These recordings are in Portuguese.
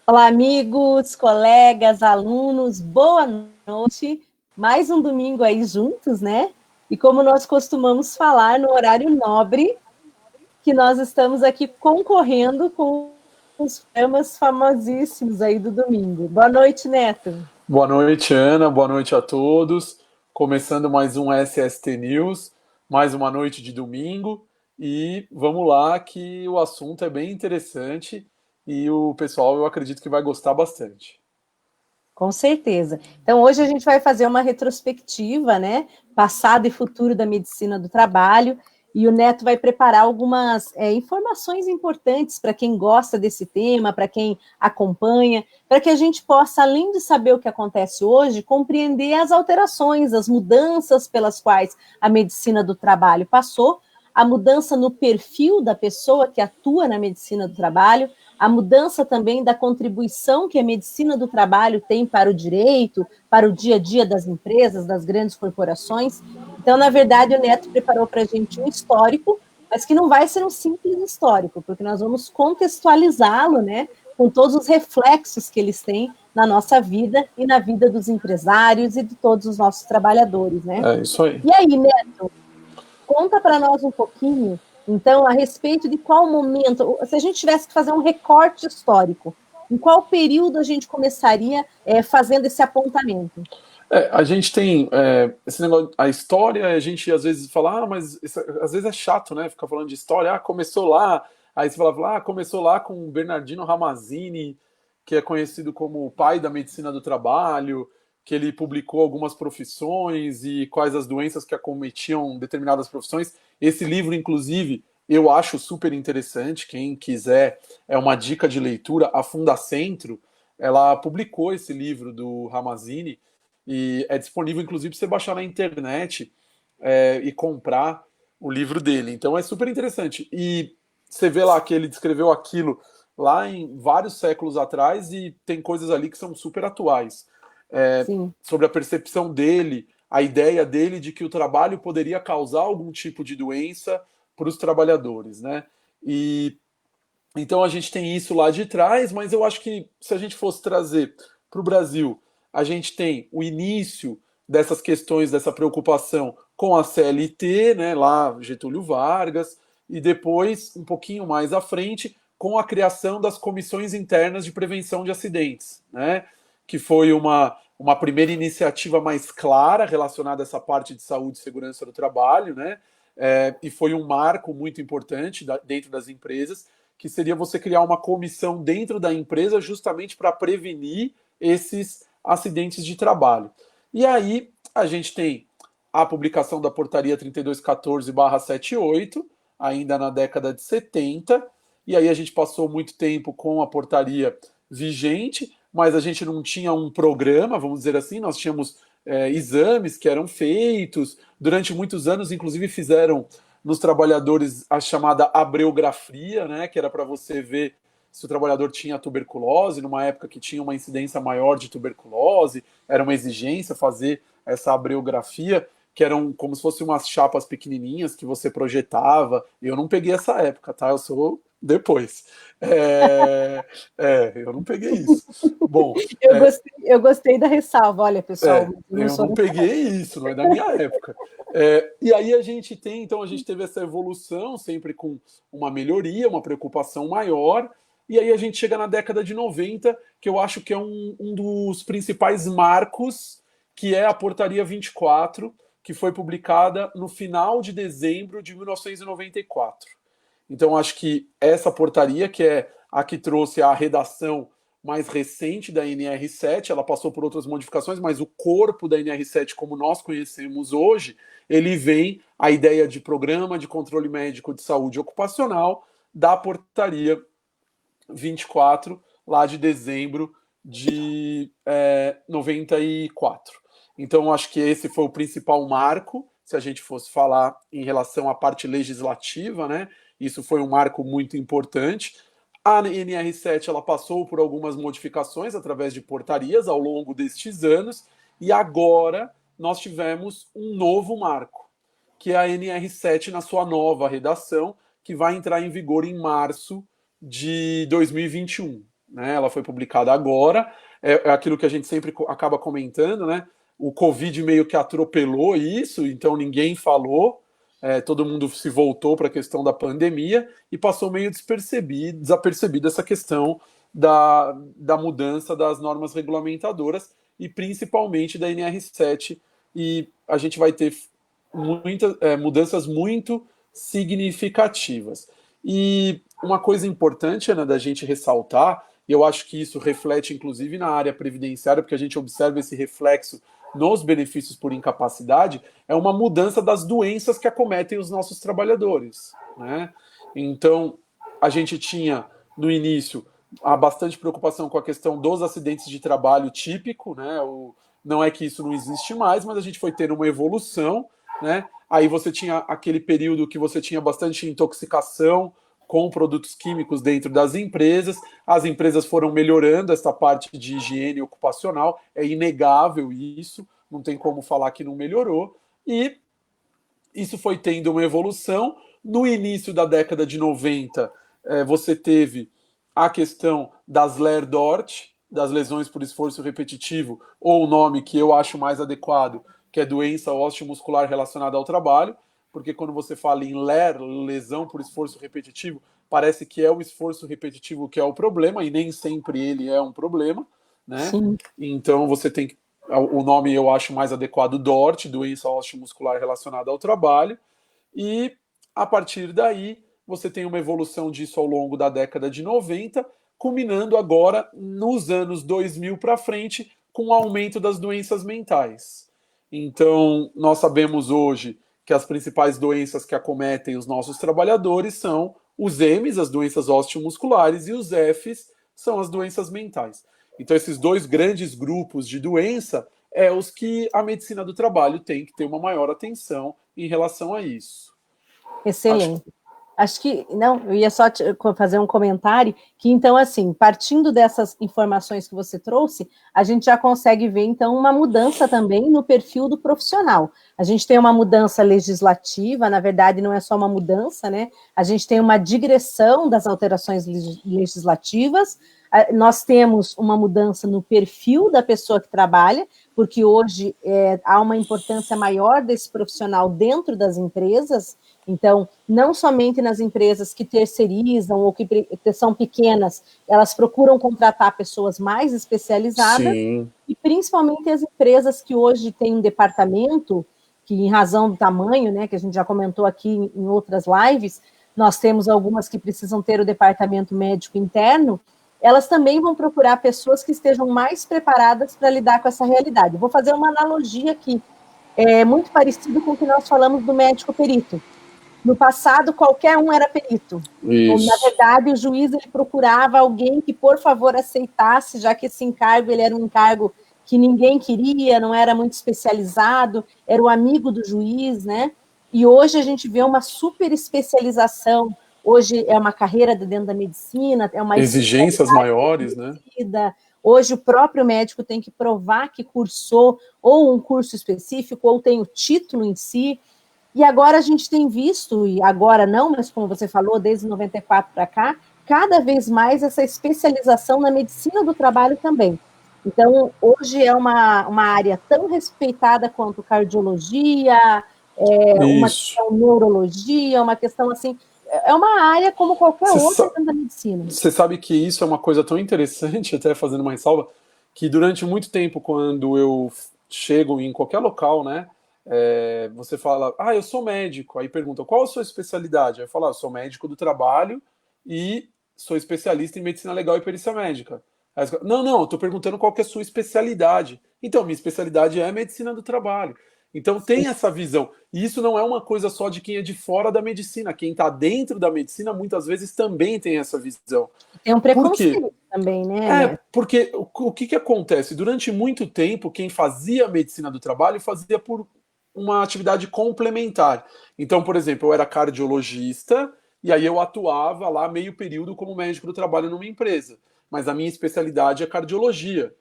Olá, amigos, colegas, alunos, boa noite. Mais um domingo aí juntos, né? E como nós costumamos falar no horário nobre, que nós estamos aqui concorrendo com os temas famosíssimos aí do domingo. Boa noite, Neto. Boa noite, Ana. Boa noite a todos. Começando mais um SST News, mais uma noite de domingo. E vamos lá, que o assunto é bem interessante e o pessoal eu acredito que vai gostar bastante. Com certeza. Então, hoje a gente vai fazer uma retrospectiva, né? Passado e futuro da medicina do trabalho. E o Neto vai preparar algumas informações importantes para quem gosta desse tema, para quem acompanha, para que a gente possa, além de saber o que acontece hoje, compreender as alterações, as mudanças pelas quais a medicina do trabalho passou, a mudança no perfil da pessoa que atua na medicina do trabalho, a mudança também da contribuição que a medicina do trabalho tem para o direito, para o dia a dia das empresas, das grandes corporações. Então, na verdade, o Neto preparou para a gente um histórico, mas que não vai ser um simples histórico, porque nós vamos contextualizá-lo, né, com todos os reflexos que eles têm na nossa vida e na vida dos empresários e de todos os nossos trabalhadores, né? É isso aí. E aí, Neto, conta para nós um pouquinho, então, a respeito de qual momento, se a gente tivesse que fazer um recorte histórico, em qual período a gente começaria fazendo esse apontamento? A gente tem esse negócio, a história, a gente às vezes fala, mas isso, às vezes é chato, né? Ficar falando de história, começou lá, aí você fala, começou lá com o Bernardino Ramazzini, que é conhecido como o pai da medicina do trabalho, que ele publicou algumas profissões e quais as doenças que acometiam determinadas profissões. Esse livro, inclusive, eu acho super interessante. Quem quiser, é uma dica de leitura. A Fundacentro, ela publicou esse livro do Ramazzini e é disponível, inclusive, para você baixar na internet e comprar o livro dele. Então é super interessante. E você vê lá que ele descreveu aquilo lá em vários séculos atrás e tem coisas ali que são super atuais. Sim. Sobre a percepção dele, a ideia dele de que o trabalho poderia causar algum tipo de doença para os trabalhadores, né? E então a gente tem isso lá de trás, mas eu acho que se a gente fosse trazer para o Brasil, a gente tem o início dessas questões, dessa preocupação com a CLT, né, lá Getúlio Vargas, e depois, um pouquinho mais à frente, com a criação das comissões internas de prevenção de acidentes, né, que foi uma primeira iniciativa mais clara relacionada a essa parte de saúde e segurança do trabalho, né, e foi um marco muito importante dentro das empresas, que seria você criar uma comissão dentro da empresa justamente para prevenir esses acidentes de trabalho. E aí a gente tem a publicação da portaria 3214/78, ainda na década de 70, e aí a gente passou muito tempo com a portaria vigente, mas a gente não tinha um programa, vamos dizer assim, nós tínhamos exames que eram feitos, durante muitos anos, inclusive fizeram nos trabalhadores a chamada abreografia, né, que era para você ver se o trabalhador tinha tuberculose, numa época que tinha uma incidência maior de tuberculose, era uma exigência fazer essa abreografia, que eram como se fossem umas chapas pequenininhas que você projetava. Eu não peguei essa época, tá? Eu sou depois. Eu não peguei isso. Bom, Eu gostei da ressalva, olha, pessoal, eu não eu sou não dessa época. peguei isso, não é da minha época. E aí a gente tem, então a gente teve essa evolução, sempre com uma melhoria, uma preocupação maior, e aí a gente chega na década de 90, que eu acho que é um dos principais marcos, que é a Portaria 24, que foi publicada no final de dezembro de 1994. Então, acho que essa portaria, que é a que trouxe a redação mais recente da NR7, ela passou por outras modificações, mas o corpo da NR7, como nós conhecemos hoje, ele vem a ideia de programa de controle médico de saúde ocupacional da portaria 24, lá de dezembro de 94. Então, acho que esse foi o principal marco, se a gente fosse falar em relação à parte legislativa, né? Isso foi um marco muito importante. A NR7 ela passou por algumas modificações através de portarias ao longo destes anos, e agora nós tivemos um novo marco, que é a NR7 na sua nova redação, que vai entrar em vigor em março de 2021. né? Ela foi publicada agora, é aquilo que a gente sempre acaba comentando, né? O Covid meio que atropelou isso, então ninguém falou, todo mundo se voltou para a questão da pandemia e passou meio desapercebido essa questão da mudança das normas regulamentadoras e principalmente da NR7, e a gente vai ter muitas mudanças muito significativas. E uma coisa importante, Ana, da gente ressaltar, e eu acho que isso reflete inclusive na área previdenciária, porque a gente observa esse reflexo nos benefícios por incapacidade, é uma mudança das doenças que acometem os nossos trabalhadores, né? Então, a gente tinha, no início, bastante preocupação com a questão dos acidentes de trabalho típico, né? Não é que isso não existe mais, mas a gente foi tendo uma evolução, né? Aí você tinha aquele período que você tinha bastante intoxicação com produtos químicos dentro das empresas, as empresas foram melhorando essa parte de higiene ocupacional, é inegável isso, não tem como falar que não melhorou, e isso foi tendo uma evolução. No início da década de 90, você teve a questão das LER-DORT, das lesões por esforço repetitivo, ou o nome que eu acho mais adequado, que é doença osteomuscular relacionada ao trabalho, porque quando você fala em LER, lesão por esforço repetitivo, parece que é o esforço repetitivo que é o problema, e nem sempre ele é um problema, né? Sim. Então você tem o nome eu acho mais adequado, DORT, doença osteomuscular relacionada ao trabalho, e a partir daí você tem uma evolução disso ao longo da década de 90, culminando agora nos anos 2000 para frente com o aumento das doenças mentais. Então, nós sabemos hoje que as principais doenças que acometem os nossos trabalhadores são os M's, as doenças osteomusculares, e os F's são as doenças mentais. Então, esses dois grandes grupos de doença é os que a medicina do trabalho tem que ter uma maior atenção em relação a isso. Excelente. Acho que, não, eu ia só fazer um comentário, que então, assim, partindo dessas informações que você trouxe, a gente já consegue ver, então, uma mudança também no perfil do profissional. A gente tem uma mudança legislativa, na verdade, não é só uma mudança, né? A gente tem uma digressão das alterações legislativas, nós temos uma mudança no perfil da pessoa que trabalha, porque hoje há uma importância maior desse profissional dentro das empresas. Então, não somente nas empresas que terceirizam ou que são pequenas, elas procuram contratar pessoas mais especializadas. Sim. E principalmente as empresas que hoje têm um departamento, que em razão do tamanho, né, que a gente já comentou aqui em outras lives, nós temos algumas que precisam ter o departamento médico interno, elas também vão procurar pessoas que estejam mais preparadas para lidar com essa realidade. Vou fazer uma analogia aqui, muito parecido com o que nós falamos do médico perito. No passado, qualquer um era perito. Isso. Na verdade, o juiz ele procurava alguém que, por favor, aceitasse, já que esse encargo ele era um encargo que ninguém queria, não era muito especializado, era o amigo do juiz, né? E hoje a gente vê uma super especialização. Hoje é uma carreira dentro da medicina, é uma exigências maiores, né? Hoje o próprio médico tem que provar que cursou ou um curso específico, ou tem o título em si. E agora a gente tem visto, e agora não, mas como você falou, desde 94 para cá, cada vez mais essa especialização na medicina do trabalho também. Então, hoje é uma área tão respeitada quanto cardiologia, uma questão neurologia, uma questão assim, é uma área como qualquer outra dentro da medicina. Você sabe que isso é uma coisa tão interessante, até fazendo uma ressalva, que durante muito tempo, quando eu chego em qualquer local, né, você fala, eu sou médico, aí pergunta, qual a sua especialidade? Aí eu falo, eu sou médico do trabalho e sou especialista em medicina legal e perícia médica. Aí eu falo, não, eu tô perguntando qual que é a sua especialidade. Então, minha especialidade é medicina do trabalho. Então tem essa visão. E isso não é uma coisa só de quem é de fora da medicina. Quem está dentro da medicina, muitas vezes, também tem essa visão. Tem um preconceito também, né? Porque o que acontece? Durante muito tempo, quem fazia medicina do trabalho fazia por uma atividade complementar. Então, por exemplo, eu era cardiologista e aí eu atuava lá meio período como médico do trabalho numa empresa. Mas a minha especialidade é cardiologia.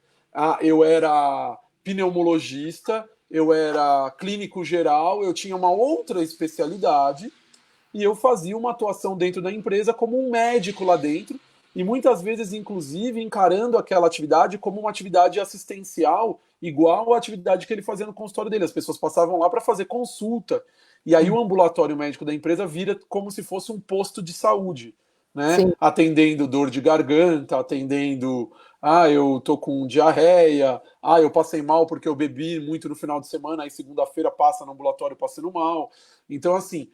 Eu era pneumologista, eu era clínico geral, eu tinha uma outra especialidade e eu fazia uma atuação dentro da empresa como um médico lá dentro e muitas vezes, inclusive, encarando aquela atividade como uma atividade assistencial, igual à atividade que ele fazia no consultório dele. As pessoas passavam lá para fazer consulta, e aí o ambulatório médico da empresa vira como se fosse um posto de saúde, né? Sim. Atendendo dor de garganta, atendendo, eu tô com diarreia, eu passei mal porque eu bebi muito no final de semana, aí segunda-feira passa no ambulatório passando mal. Então, assim,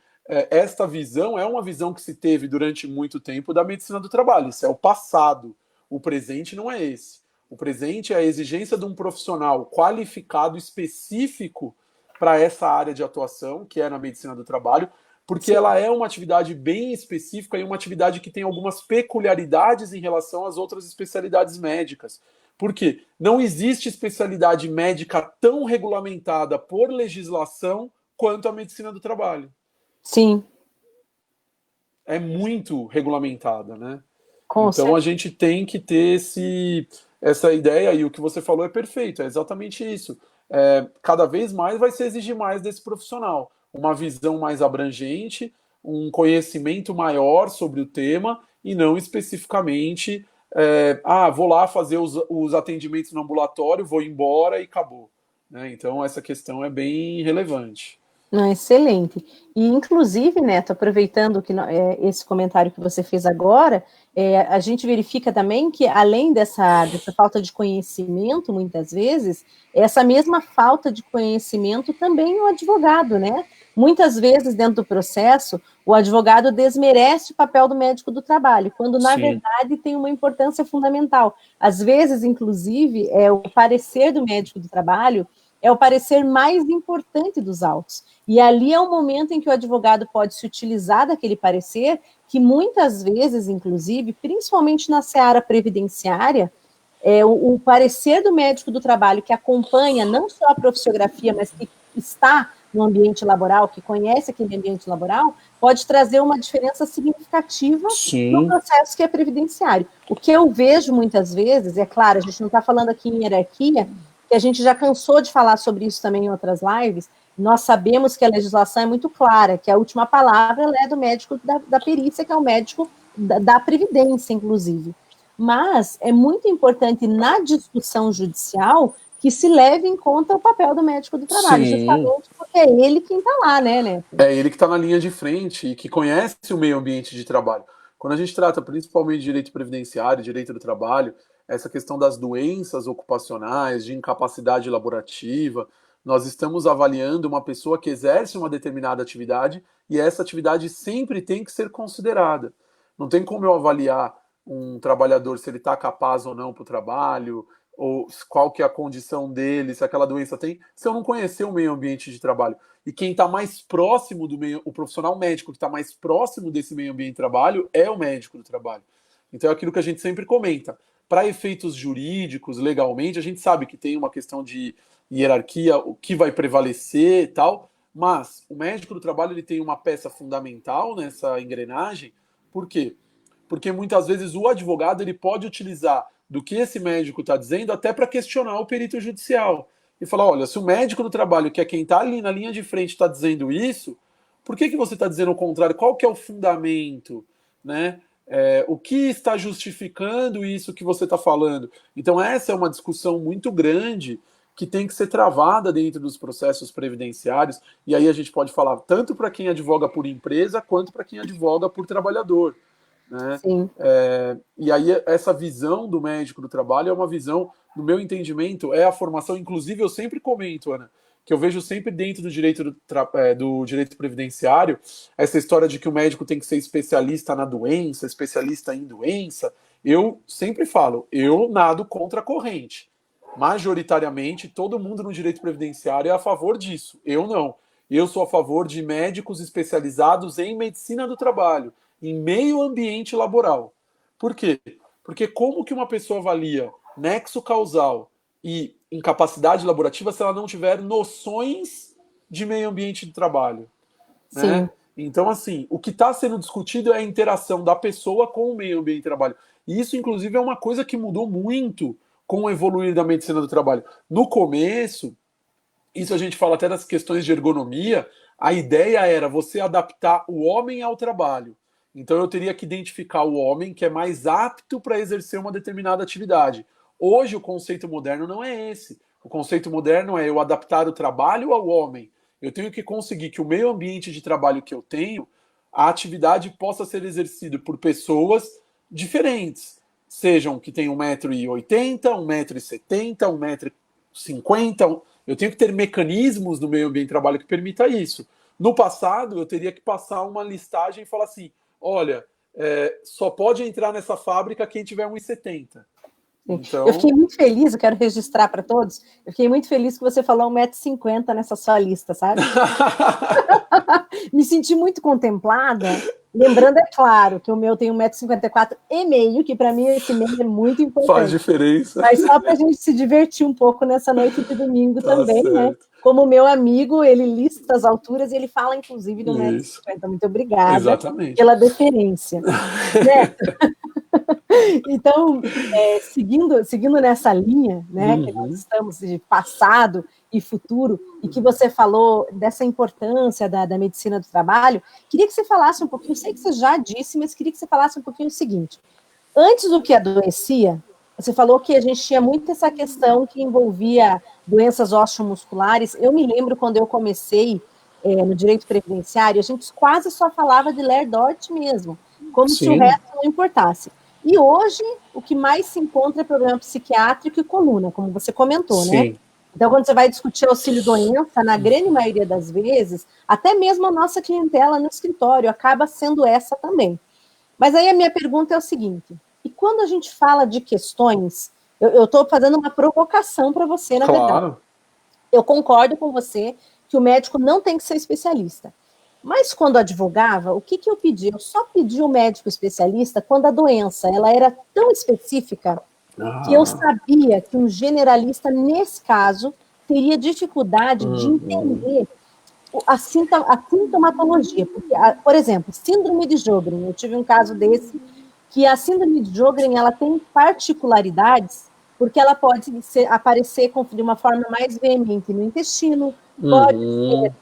esta visão é uma visão que se teve durante muito tempo da medicina do trabalho. Isso é o passado. O presente não é esse. O presente é a exigência de um profissional qualificado, específico para essa área de atuação, que é na medicina do trabalho, porque Sim. ela é uma atividade bem específica e uma atividade que tem algumas peculiaridades em relação às outras especialidades médicas. Por quê? Não existe especialidade médica tão regulamentada por legislação quanto a medicina do trabalho. Sim. É muito regulamentada, né? Com Então a certeza. gente tem que ter essa ideia, e o que você falou é perfeito, é exatamente isso. Cada vez mais vai se exigir mais desse profissional, uma visão mais abrangente, um conhecimento maior sobre o tema, e não especificamente, vou lá fazer os atendimentos no ambulatório, vou embora e acabou. Né? Então essa questão é bem relevante. Excelente. E, inclusive, Neto, aproveitando esse comentário que você fez agora, a gente verifica também que, além dessa falta de conhecimento, muitas vezes, essa mesma falta de conhecimento também o advogado, né? Muitas vezes, dentro do processo, o advogado desmerece o papel do médico do trabalho, quando, na Sim. verdade, tem uma importância fundamental. Às vezes, inclusive, o parecer do médico do trabalho é o parecer mais importante dos autos. E ali é o momento em que o advogado pode se utilizar daquele parecer, que muitas vezes, inclusive, principalmente na seara previdenciária, o parecer do médico do trabalho, que acompanha não só a profissiografia, mas que está no ambiente laboral, que conhece aquele ambiente laboral, pode trazer uma diferença significativa no Sim. processo que é previdenciário. O que eu vejo muitas vezes, é claro, a gente não está falando aqui em hierarquia, que a gente já cansou de falar sobre isso também em outras lives. Nós sabemos que a legislação é muito clara, que a última palavra é do médico da perícia, que é o médico da previdência, inclusive. Mas é muito importante na discussão judicial que se leve em conta o papel do médico do trabalho, Sim. justamente porque é ele quem está lá, né, Neto? É ele que está na linha de frente e que conhece o meio ambiente de trabalho. Quando a gente trata principalmente de direito previdenciário, direito do trabalho, essa questão das doenças ocupacionais, de incapacidade laborativa, nós estamos avaliando uma pessoa que exerce uma determinada atividade e essa atividade sempre tem que ser considerada. Não tem como eu avaliar um trabalhador se ele está capaz ou não para o trabalho, ou qual que é a condição dele, se aquela doença tem, se eu não conhecer o meio ambiente de trabalho. E quem está mais próximo do meio, o profissional médico que está mais próximo desse meio ambiente de trabalho é o médico do trabalho. Então é aquilo que a gente sempre comenta. Para efeitos jurídicos, legalmente, a gente sabe que tem uma questão de hierarquia, o que vai prevalecer e tal, mas o médico do trabalho ele tem uma peça fundamental nessa engrenagem. Por quê? Porque muitas vezes o advogado ele pode utilizar do que esse médico está dizendo até para questionar o perito judicial e falar, olha, se o médico do trabalho, que é quem está ali na linha de frente, está dizendo isso, por que você está dizendo o contrário? Qual que é o fundamento? Né? O que está justificando isso que você está falando? Então essa é uma discussão muito grande que tem que ser travada dentro dos processos previdenciários, e aí a gente pode falar tanto para quem advoga por empresa, quanto para quem advoga por trabalhador. Né? Sim. E aí essa visão do médico do trabalho é uma visão, no meu entendimento, é a formação, inclusive eu sempre comento, Ana, que eu vejo sempre dentro do direito do direito previdenciário, essa história de que o médico tem que ser especialista na doença, especialista em doença. Eu sempre falo, eu nado contra a corrente. Majoritariamente, todo mundo no direito previdenciário é a favor disso. Eu não. Eu sou a favor de médicos especializados em medicina do trabalho, em meio ambiente laboral. Por quê? Porque como que uma pessoa avalia nexo causal e incapacidade laborativa se ela não tiver noções de meio ambiente de trabalho? Né? Sim. Então, assim, o que está sendo discutido é a interação da pessoa com o meio ambiente de trabalho. E isso, inclusive, é uma coisa que mudou muito com o evoluir da medicina do trabalho. No começo, isso a gente fala até das questões de ergonomia, a ideia era você adaptar o homem ao trabalho. Então eu teria que identificar o homem que é mais apto para exercer uma determinada atividade. Hoje o conceito moderno não é esse. O conceito moderno é eu adaptar o trabalho ao homem. Eu tenho que conseguir que o meio ambiente de trabalho que eu tenho, a atividade possa ser exercida por pessoas diferentes. Sejam que tenham 1,80 m, 1,70 m, 1,50 m. Eu tenho que ter mecanismos no meio ambiente de trabalho que permita isso. No passado, eu teria que passar uma listagem e falar assim, olha, só pode entrar nessa fábrica quem tiver 1,70 m. Então... Eu fiquei muito feliz, eu quero registrar para todos, eu fiquei muito feliz que você falou 1,50 m nessa sua lista, sabe? Me senti muito contemplada, lembrando, é claro, que o meu tem 1,54 m, que para mim esse meio é muito importante. Faz diferença. Mas só para a gente se divertir um pouco nessa noite de domingo também, certo. né? Como meu amigo, ele lista as alturas e ele fala, inclusive, do 1,50 m. Muito obrigada. Exatamente. Pela deferência. Né? Então, seguindo nessa linha, né, que nós estamos de passado e futuro, e que você falou dessa importância da medicina do trabalho, queria que você falasse um pouquinho, sei que você já disse, mas queria que você falasse um pouquinho o seguinte, antes do que adoecia, você falou que a gente tinha muito essa questão que envolvia doenças osteomusculares. Eu me lembro quando eu comecei no direito previdenciário, a gente quase só falava de Ler-Dort mesmo, como se o resto não importasse. E hoje, o que mais se encontra é problema psiquiátrico e coluna, como você comentou, né? Então, quando você vai discutir auxílio-doença, na grande maioria das vezes, até mesmo a nossa clientela no escritório acaba sendo essa também. Mas aí a minha pergunta é o seguinte, e quando a gente fala de questões, eu estou fazendo uma provocação para você, na verdade. Eu concordo com você que o médico não tem que ser especialista. Mas quando advogava, o que eu pedi? Eu só pedi o médico especialista quando a doença ela era tão específica que eu sabia que um generalista, nesse caso, teria dificuldade de entender a sintomatologia. Porque, por exemplo, síndrome de Sjögren, eu tive um caso desse, que a síndrome de Sjögren ela tem particularidades, porque ela pode aparecer de uma forma mais veemente no intestino, pode ser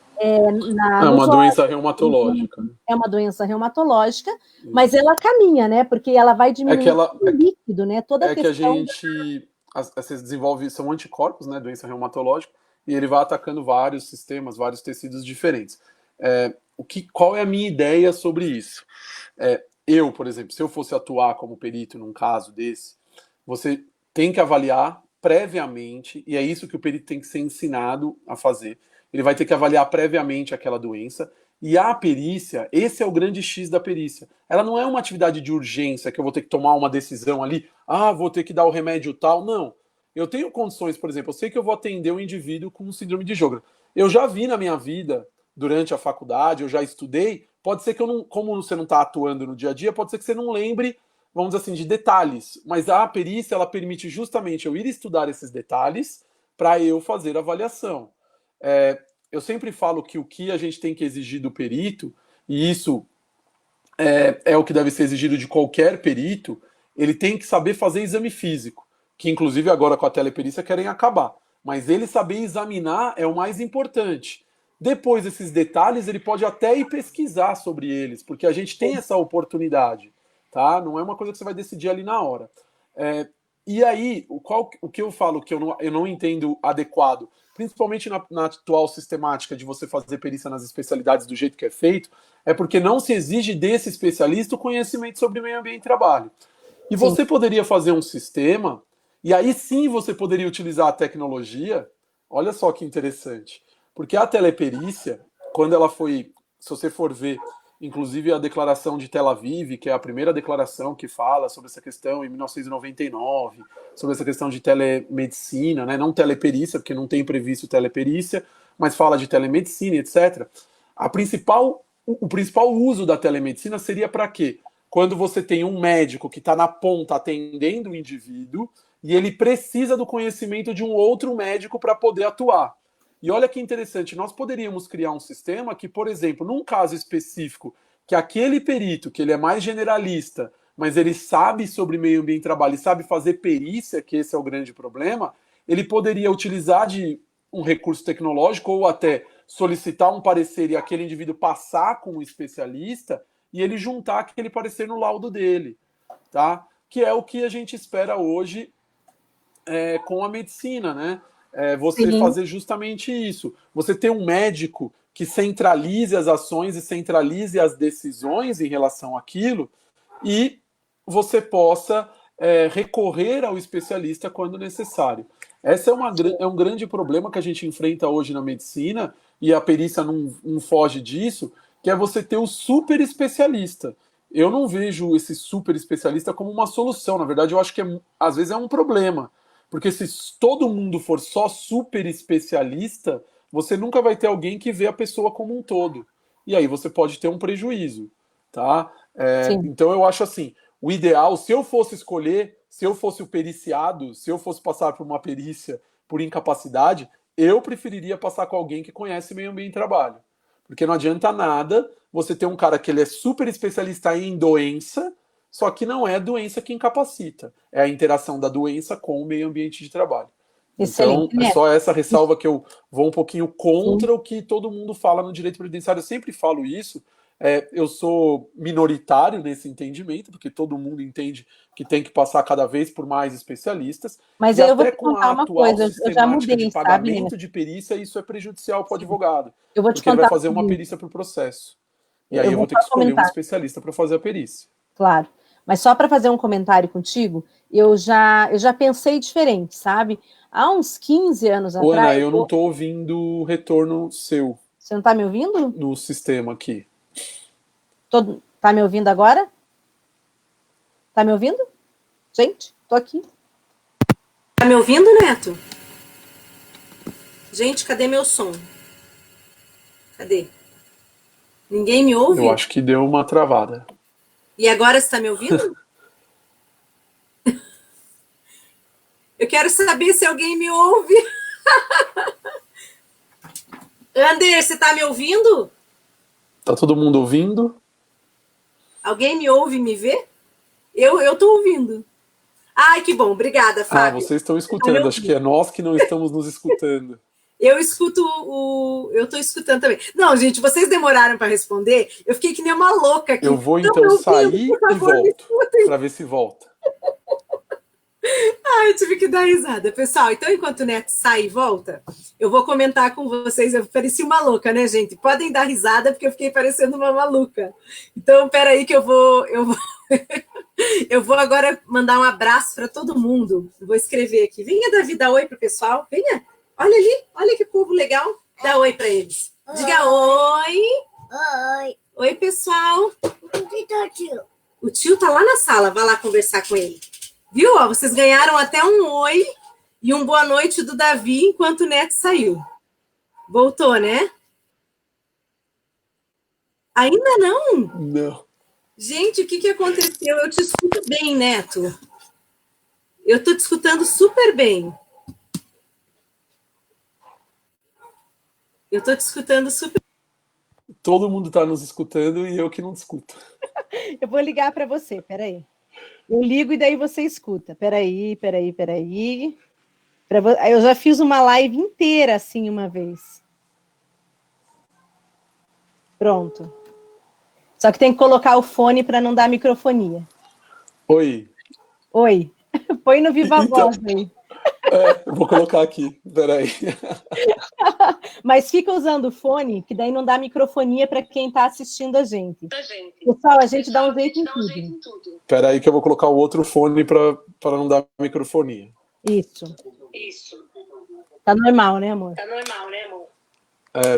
uma doença reumatológica. É uma doença reumatológica, mas ela caminha, né? Porque ela vai diminuir o líquido, né? Toda a questão... que a gente desenvolve, são anticorpos, né? Doença reumatológica, e ele vai atacando vários sistemas, vários tecidos diferentes. Qual é a minha ideia sobre isso? Eu, por exemplo, se eu fosse atuar como perito num caso desse, você tem que avaliar previamente, e é isso que o perito tem que ser ensinado a fazer. Ele vai ter que avaliar previamente aquela doença, e a perícia, esse é o grande X da perícia. Ela não é uma atividade de urgência, que eu vou ter que tomar uma decisão ali, vou ter que dar o remédio tal, não. Eu tenho condições, por exemplo, eu sei que eu vou atender um indivíduo com síndrome de Sjögren. Eu já vi na minha vida, durante a faculdade, eu já estudei, pode ser que eu não, como você não está atuando no dia a dia, pode ser que você não lembre, vamos dizer assim, de detalhes, mas a perícia, ela permite justamente eu ir estudar esses detalhes para eu fazer a avaliação. Eu sempre falo que o que a gente tem que exigir do perito, e isso é o que deve ser exigido de qualquer perito, ele tem que saber fazer exame físico, que inclusive agora com a teleperícia querem acabar, mas ele saber examinar é o mais importante. Depois desses detalhes, ele pode até ir pesquisar sobre eles, porque a gente tem essa oportunidade, tá? Não é uma coisa que você vai decidir ali na hora. E aí, o que eu falo que eu não entendo adequado, principalmente na atual sistemática de você fazer perícia nas especialidades do jeito que é feito, é porque não se exige desse especialista o conhecimento sobre meio ambiente e trabalho. E você poderia fazer um sistema, e aí sim você poderia utilizar a tecnologia, olha só que interessante, porque a teleperícia, quando ela foi, se você for ver, inclusive a declaração de Tel Aviv, que é a primeira declaração que fala sobre essa questão em 1999, sobre essa questão de telemedicina, né? Não teleperícia, porque não tem previsto teleperícia, mas fala de telemedicina, etc. O principal uso da telemedicina seria para quê? Quando você tem um médico que está na ponta atendendo o indivíduo e ele precisa do conhecimento de um outro médico para poder atuar. E olha que interessante, nós poderíamos criar um sistema que, por exemplo, num caso específico, que aquele perito, que ele é mais generalista, mas ele sabe sobre meio ambiente e trabalho e sabe fazer perícia, que esse é o grande problema, ele poderia utilizar de um recurso tecnológico ou até solicitar um parecer e aquele indivíduo passar com um especialista e ele juntar aquele parecer no laudo dele, tá? Que é o que a gente espera hoje com a medicina, né? Você Sim. fazer justamente isso. Você ter um médico que centralize as ações e centralize as decisões em relação àquilo e você possa recorrer ao especialista quando necessário. Esse é um grande problema que a gente enfrenta hoje na medicina, e a perícia não foge disso, que é você ter o super especialista. Eu não vejo esse super especialista como uma solução. Na verdade, eu acho que às vezes é um problema. Porque se todo mundo for só super especialista, você nunca vai ter alguém que vê a pessoa como um todo. E aí você pode ter um prejuízo, tá? Então eu acho assim, o ideal, se eu fosse escolher, se eu fosse o periciado, se eu fosse passar por uma perícia por incapacidade, eu preferiria passar com alguém que conhece meio ambiente de trabalho. Porque não adianta nada você ter um cara que ele é super especialista em doença, só que não é a doença que incapacita, é a interação da doença com o meio ambiente de trabalho. Excelente, Então, é só essa ressalva que eu vou um pouquinho contra o que todo mundo fala no direito previdenciário. Eu sempre falo isso. Eu sou minoritário nesse entendimento, porque todo mundo entende que tem que passar cada vez por mais especialistas. Mas E eu vou até te com contar a uma atual coisa, eu já sistemática de mudei, sabe, pagamento Neto? de perícia, isso é prejudicial para o Sim. advogado, Eu vou te porque ele vai contar o fazer uma seguinte, perícia para o processo. E aí eu eu vou vou ter que só escolher um comentar, especialista para fazer a perícia. claro. Mas só para fazer um comentário contigo, eu já pensei diferente, sabe? Há uns 15 anos Ô, atrás, Ana, eu não estou ouvindo o retorno seu você não está me ouvindo? no sistema aqui. Tá me ouvindo agora? Tá me ouvindo? Gente, tô aqui. Tá me ouvindo, Neto? Gente, cadê meu som? Cadê? Ninguém me ouve? Eu acho que deu uma travada. E agora você tá me ouvindo? Eu quero saber se alguém me ouve. Ander, você tá me ouvindo? Tá todo mundo ouvindo? Alguém me ouve e me vê? Eu tô ouvindo. Ai, que bom. Obrigada, Fábio. Vocês estão escutando. Acho que é nós que não estamos nos escutando. Eu escuto eu tô escutando também. Não, gente, vocês demoraram para responder. Eu fiquei que nem uma louca aqui. Eu vou Estão então me ouvindo? sair Por e favor, me volto escutem. para ver se volta. Ai, eu tive que dar risada. Pessoal, então enquanto o Neto sai e volta, eu vou comentar com vocês. Eu pareci uma louca, né, gente? Podem dar risada porque eu fiquei parecendo uma maluca. Então, peraí que eu vou eu vou agora mandar um abraço para todo mundo. Eu vou escrever aqui. Venha, Davi, dá oi pro pessoal. Venha. Olha ali, olha que povo legal. Dá oi para eles. Diga oi. Oi. Oi, pessoal. Onde tá o tio? O tio tá lá na sala, vai lá conversar com ele. Viu? Ó, vocês ganharam até um oi e um boa noite do Davi enquanto o Neto saiu. Voltou, né? Ainda não? Não. Gente, o que aconteceu? Eu te escuto bem, Neto. Eu tô te escutando super bem. Eu tô te escutando super. Todo mundo está nos escutando e eu que não escuto. Eu vou ligar para você, peraí. Eu ligo e daí você escuta. Peraí. Eu já fiz uma live inteira assim uma vez. Pronto. Só que tem que colocar o fone para não dar microfonia. Oi. Oi. Põe no Viva Então, Voz aí. eu vou colocar aqui. Peraí. Mas fica usando o fone, que daí não dá microfonia para quem está assistindo a gente. Pessoal, a gente dá um jeito em tudo. Peraí que eu vou colocar o outro fone para não dar microfonia. Isso. Tá normal, né, amor?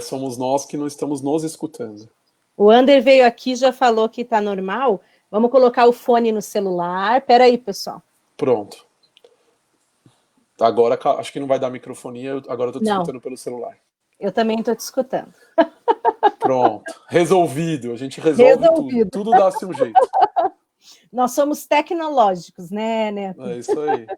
Somos nós que não estamos nos escutando. O Ander veio aqui e já falou que tá normal. Vamos colocar o fone no celular. Peraí, pessoal. Pronto. Agora acho que não vai dar microfonia, agora eu tô te escutando pelo celular. Eu também tô te escutando. Pronto. Resolvido. A gente resolve tudo. Tudo dá-se um jeito. Nós somos tecnológicos, né, Neto? É isso aí.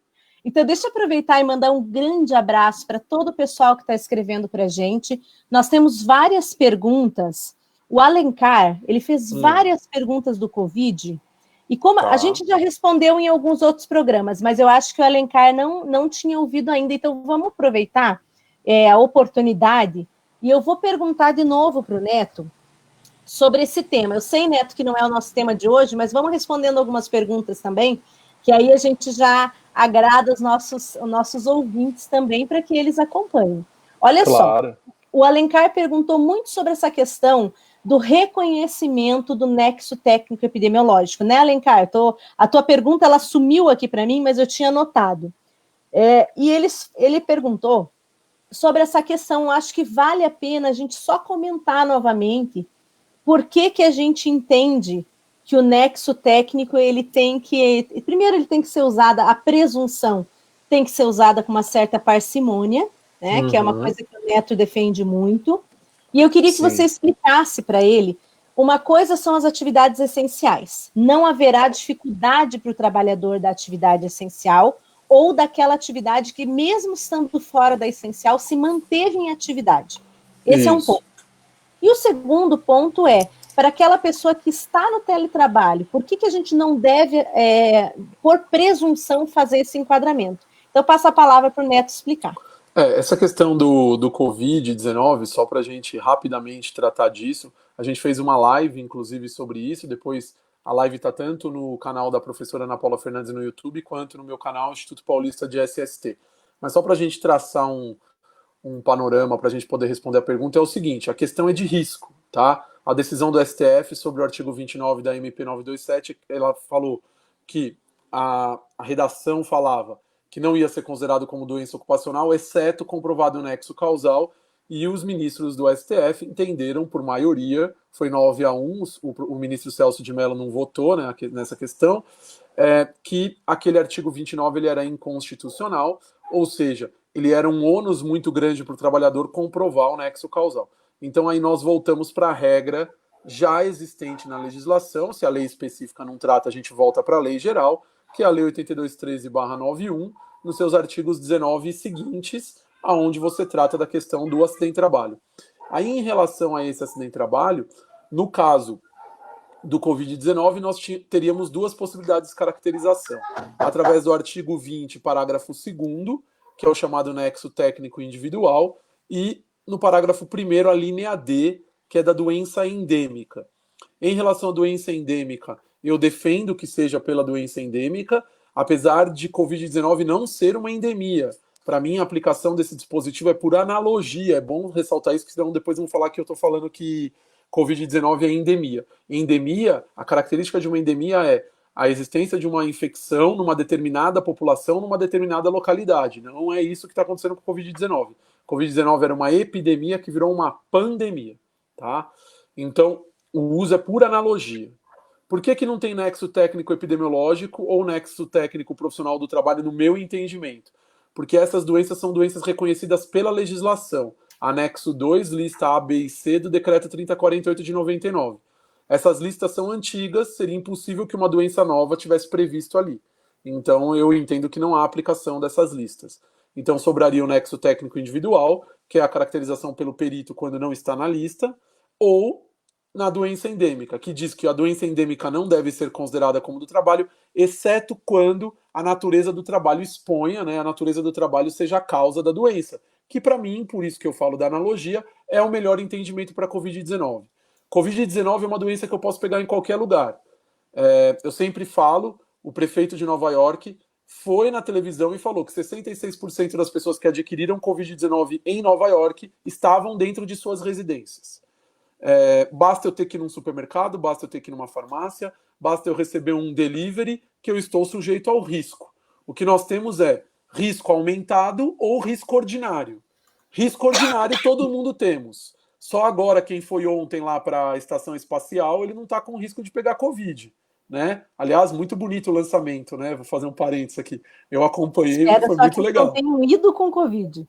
Então, deixa eu aproveitar e mandar um grande abraço para todo o pessoal que está escrevendo para a gente. Nós temos várias perguntas. O Alencar, ele fez várias perguntas do Covid, e como a gente já respondeu em alguns outros programas, mas eu acho que o Alencar não tinha ouvido ainda, então vamos aproveitar a oportunidade, e eu vou perguntar de novo para o Neto sobre esse tema. Eu sei, Neto, que não é o nosso tema de hoje, mas vamos respondendo algumas perguntas também, que aí a gente já agrada os nossos ouvintes também para que eles acompanhem. Olha Claro. só, o Alencar perguntou muito sobre essa questão do reconhecimento do nexo técnico epidemiológico, né, Alencar? A tua pergunta ela sumiu aqui para mim, mas eu tinha anotado. E ele perguntou sobre essa questão. Acho que vale a pena a gente só comentar novamente por que a gente entende que o nexo técnico ele tem que ser usada, a presunção tem que ser usada com uma certa parcimônia, né? Que é uma coisa que o Neto defende muito. E eu queria que você explicasse para ele. Uma coisa são as atividades essenciais. Não haverá dificuldade para o trabalhador da atividade essencial ou daquela atividade que, mesmo estando fora da essencial, se manteve em atividade. Esse é um ponto. E o segundo ponto é, para aquela pessoa que está no teletrabalho, por que a gente não deve, por presunção, fazer esse enquadramento? Então, passo a palavra para o Neto explicar. Essa questão do Covid-19, só para a gente rapidamente tratar disso, a gente fez uma live, inclusive, sobre isso. Depois, a live está tanto no canal da professora Ana Paula Fernandes no YouTube, quanto no meu canal, Instituto Paulista de SST. Mas só para a gente traçar um panorama, para a gente poder responder a pergunta, é o seguinte: a questão é de risco, tá? A decisão do STF sobre o artigo 29 da MP 927, ela falou que a redação falava que não ia ser considerado como doença ocupacional, exceto comprovado o nexo causal, e os ministros do STF entenderam, por maioria, foi 9-1, o ministro Celso de Mello não votou, né, nessa questão, que aquele artigo 29 ele era inconstitucional, ou seja, ele era um ônus muito grande para o trabalhador comprovar o nexo causal. Então aí nós voltamos para a regra já existente na legislação. Se a lei específica não trata, a gente volta para a lei geral, que é a Lei 8213/91, nos seus artigos 19 e seguintes, aonde você trata da questão do acidente de trabalho. Aí, em relação a esse acidente de trabalho, no caso do Covid-19, nós teríamos duas possibilidades de caracterização. Através do artigo 20, parágrafo 2º, que é o chamado nexo técnico individual, e no parágrafo 1º, a linha D, que é da doença endêmica. Em relação à doença endêmica, eu defendo que seja pela doença endêmica, apesar de Covid-19 não ser uma endemia. Para mim, a aplicação desse dispositivo é por analogia. É bom ressaltar isso, porque senão depois vão falar que eu estou falando que Covid-19 é endemia. Endemia, a característica de uma endemia é a existência de uma infecção numa determinada população, numa determinada localidade. Não é isso que está acontecendo com Covid-19. Covid-19 era uma epidemia que virou uma pandemia. Tá? Então, o uso é por analogia. Por que não tem nexo técnico epidemiológico ou nexo técnico profissional do trabalho, no meu entendimento? Porque essas doenças são doenças reconhecidas pela legislação. Anexo 2, lista A, B e C do Decreto 3048 de 99. Essas listas são antigas, seria impossível que uma doença nova tivesse previsto ali. Então, eu entendo que não há aplicação dessas listas. Então, sobraria o nexo técnico individual, que é a caracterização pelo perito quando não está na lista, ou na doença endêmica, que diz que a doença endêmica não deve ser considerada como do trabalho, exceto quando a natureza do trabalho exponha, né, a natureza do trabalho seja a causa da doença, que para mim, por isso que eu falo da analogia, é o melhor entendimento para a Covid-19. Covid-19 é uma doença que eu posso pegar em qualquer lugar. Eu sempre falo, o prefeito de Nova York foi na televisão e falou que 66% das pessoas que adquiriram Covid-19 em Nova York estavam dentro de suas residências. Basta eu ter que ir num supermercado, basta eu ter que ir numa farmácia, basta eu receber um delivery que eu estou sujeito ao risco. O que nós temos é risco aumentado ou risco ordinário. Risco ordinário todo mundo temos. Só agora quem foi ontem lá para a estação espacial, ele não está com risco de pegar Covid. Né? Aliás, muito bonito o lançamento, né? Vou fazer um parênteses aqui. Eu acompanhei, foi muito legal. Não tenham ido com Covid.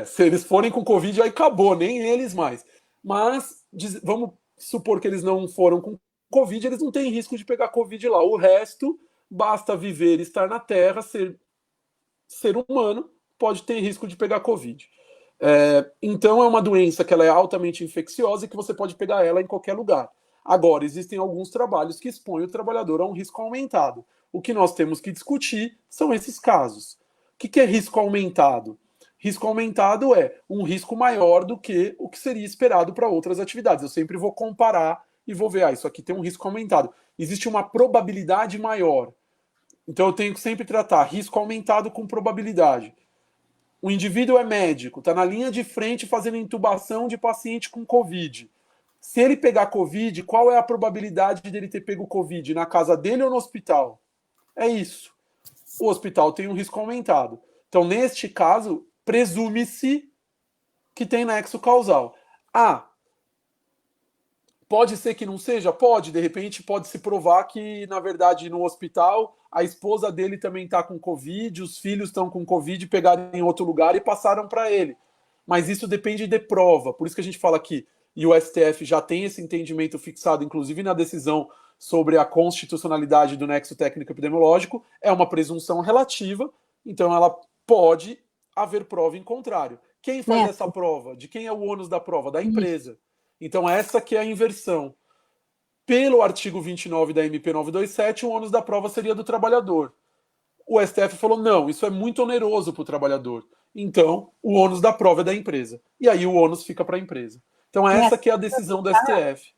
Se eles forem com Covid, aí acabou, nem eles mais. Mas vamos supor que eles não foram com Covid, eles não têm risco de pegar Covid lá. O resto, basta viver e estar na Terra, ser humano, pode ter risco de pegar Covid. Então é uma doença que ela é altamente infecciosa e que você pode pegar ela em qualquer lugar. Agora, existem alguns trabalhos que expõem o trabalhador a um risco aumentado. O que nós temos que discutir são esses casos. O que é risco aumentado? Risco aumentado é um risco maior do que o que seria esperado para outras atividades. Eu sempre vou comparar e vou ver, isso aqui tem um risco aumentado. Existe uma probabilidade maior. Então eu tenho que sempre tratar risco aumentado com probabilidade. O indivíduo é médico, está na linha de frente fazendo intubação de paciente com Covid. Se ele pegar Covid, qual é a probabilidade dele ter pego Covid? Na casa dele ou no hospital? É isso. O hospital tem um risco aumentado. Então, neste caso, presume-se que tem nexo causal. Pode ser que não seja? Pode. De repente, pode se provar que, na verdade, no hospital, a esposa dele também está com Covid, os filhos estão com Covid, pegaram em outro lugar e passaram para ele. Mas isso depende de prova. Por isso que a gente fala aqui, e o STF já tem esse entendimento fixado, inclusive na decisão sobre a constitucionalidade do nexo técnico epidemiológico, é uma presunção relativa, então ela pode haver prova em contrário. Quem faz essa prova? De quem é o ônus da prova? Da empresa. Então essa que é a inversão. Pelo artigo 29 da MP 927, o ônus da prova seria do trabalhador. O STF falou, não, isso é muito oneroso para o trabalhador. Então, o ônus da prova é da empresa. E aí o ônus fica para a empresa. Então essa que é a decisão do STF.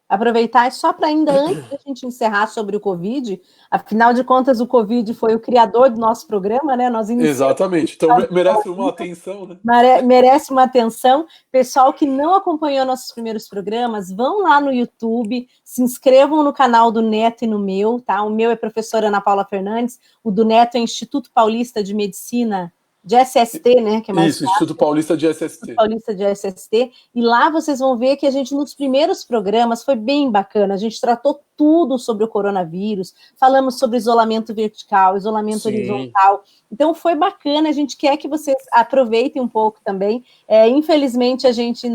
Aproveitar só para ainda antes da gente encerrar sobre o Covid, afinal de contas o Covid foi o criador do nosso programa, né? Exatamente, então merece uma atenção, né? Merece uma atenção. Pessoal que não acompanhou nossos primeiros programas, vão lá no YouTube, se inscrevam no canal do Neto e no meu, tá? O meu é professora Ana Paula Fernandes, o do Neto é Instituto Paulista de Medicina de SST, né? Que é mais isso, fácil. Instituto Paulista de SST. Instituto Paulista de SST. E lá vocês vão ver que a gente, nos primeiros programas, foi bem bacana. A gente tratou tudo sobre o coronavírus, falamos sobre isolamento vertical, isolamento horizontal. Então foi bacana, a gente quer que vocês aproveitem um pouco também. Infelizmente, a gente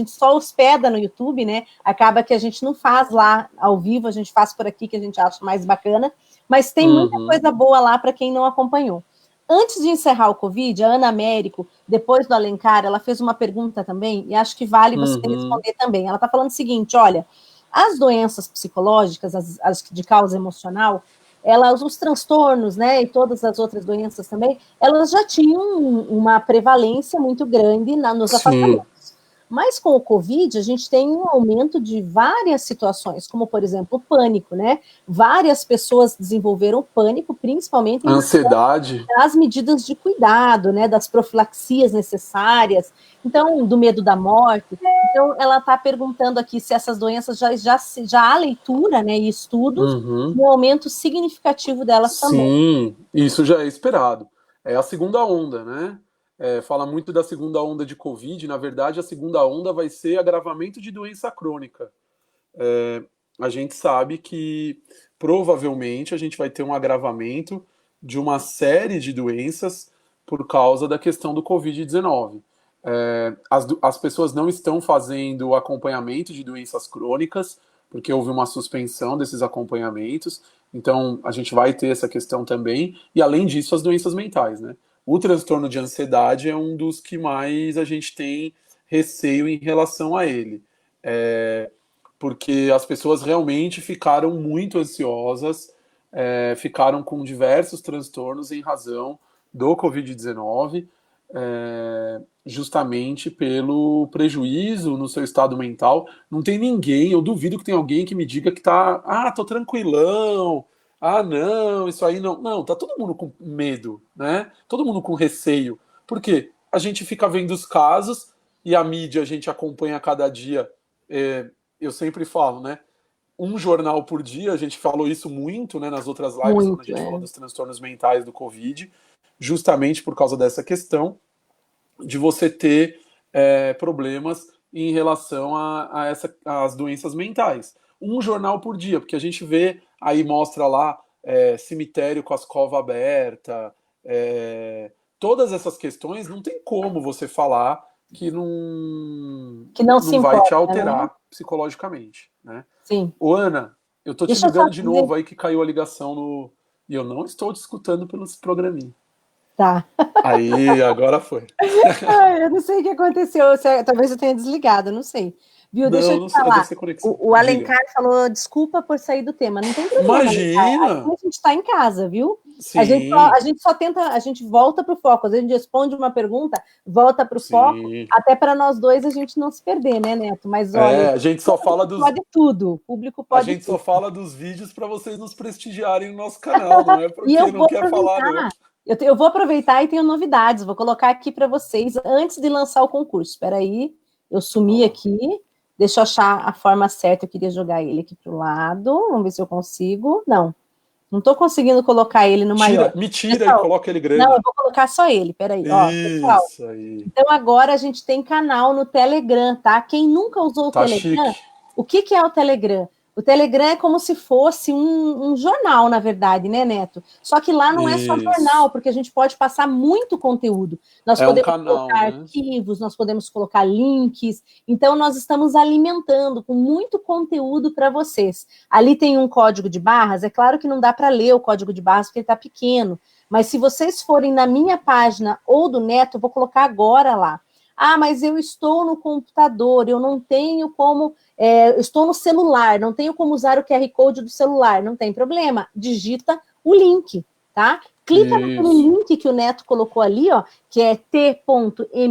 só hospeda no YouTube, né? Acaba que a gente não faz lá ao vivo, a gente faz por aqui, que a gente acha mais bacana. Mas tem muita coisa boa lá para quem não acompanhou. Antes de encerrar o Covid, a Ana Américo, depois do Alencar, ela fez uma pergunta também, e acho que vale você responder também. Ela está falando o seguinte, olha, as doenças psicológicas, as de causa emocional, os transtornos, né, e todas as outras doenças também, elas já tinham uma prevalência muito grande nos afastamentos. Mas com o Covid, a gente tem um aumento de várias situações, como, por exemplo, o pânico, né? Várias pessoas desenvolveram pânico, principalmente ansiedade, as medidas de cuidado, né? Das profilaxias necessárias, então, do medo da morte. Então, ela está perguntando aqui se essas doenças já há leitura, né? E estudos, um aumento significativo delas também. Sim, isso já é esperado. É a segunda onda, né? Fala muito da segunda onda de Covid, na verdade a segunda onda vai ser agravamento de doença crônica. A gente sabe que provavelmente a gente vai ter um agravamento de uma série de doenças por causa da questão do Covid-19. As pessoas não estão fazendo acompanhamento de doenças crônicas, porque houve uma suspensão desses acompanhamentos, então a gente vai ter essa questão também, e além disso as doenças mentais, né? O transtorno de ansiedade é um dos que mais a gente tem receio em relação a ele. Porque as pessoas realmente ficaram muito ansiosas, ficaram com diversos transtornos em razão do Covid-19, justamente pelo prejuízo no seu estado mental. Não tem ninguém, eu duvido que tenha alguém que me diga que tô tranquilão, não, isso aí não. Não, tá todo mundo com medo, né? Todo mundo com receio. Por quê? A gente fica vendo os casos e a mídia a gente acompanha a cada dia. Eu sempre falo, né? Um jornal por dia, a gente falou isso muito, né, nas outras lives, quando a gente falou dos transtornos mentais do Covid, justamente por causa dessa questão de você ter problemas em relação às doenças mentais. Um jornal por dia, porque a gente vê, aí mostra lá cemitério com as covas abertas, todas essas questões, não tem como você falar que não vai te alterar, né, psicologicamente, né? Sim. Ô, Ana, eu tô te ligando de novo aí que caiu a ligação e eu não estou te escutando pelos programinha. Tá. Aí, agora foi. Eu não sei o que aconteceu, talvez eu tenha desligado, não sei. Viu? Deixa eu te falar. O Alencar falou desculpa por sair do tema. Não tem problema. Imagina! A gente está em casa, viu? Sim, A gente só tenta, a gente volta para o foco. Às vezes a gente responde uma pergunta, volta para o foco, até para nós dois a gente não se perder, né, Neto? Mas olha, a gente só fala dos, pode tudo, o público a pode gente tudo. só fala dos vídeos para vocês nos prestigiarem no nosso canal, não é E porque eu não vou quer falar, não. aproveitar, eu vou aproveitar e tenho novidades, vou colocar aqui para vocês antes de lançar o concurso. Espera aí, eu sumi aqui, deixa eu achar a forma certa, eu queria jogar ele aqui para o lado, vamos ver se eu consigo. Não estou conseguindo colocar ele no maior. Me tira Pessoal, e coloca ele grande. não, eu vou colocar só ele, peraí. Ó, pessoal, Isso aí. então agora a gente tem canal no Telegram, tá? Quem nunca usou o Tá Telegram, chique. o que é o Telegram? O Telegram é como se fosse um jornal, na verdade, né, Neto? Só que lá não é só jornal, porque a gente pode passar muito conteúdo. Nós É um podemos canal, colocar né? arquivos, nós podemos colocar links. Então, nós estamos alimentando com muito conteúdo para vocês. Ali tem um código de barras. É claro que não dá para ler o código de barras porque ele está pequeno. Mas se vocês forem na minha página ou do Neto, eu vou colocar agora lá. Ah, mas eu estou no computador, eu não tenho como, estou no celular, não tenho como usar o QR Code do celular, não tem problema, digita o link, tá? Clica naquele link que o Neto colocou ali, ó, que é t.me/SST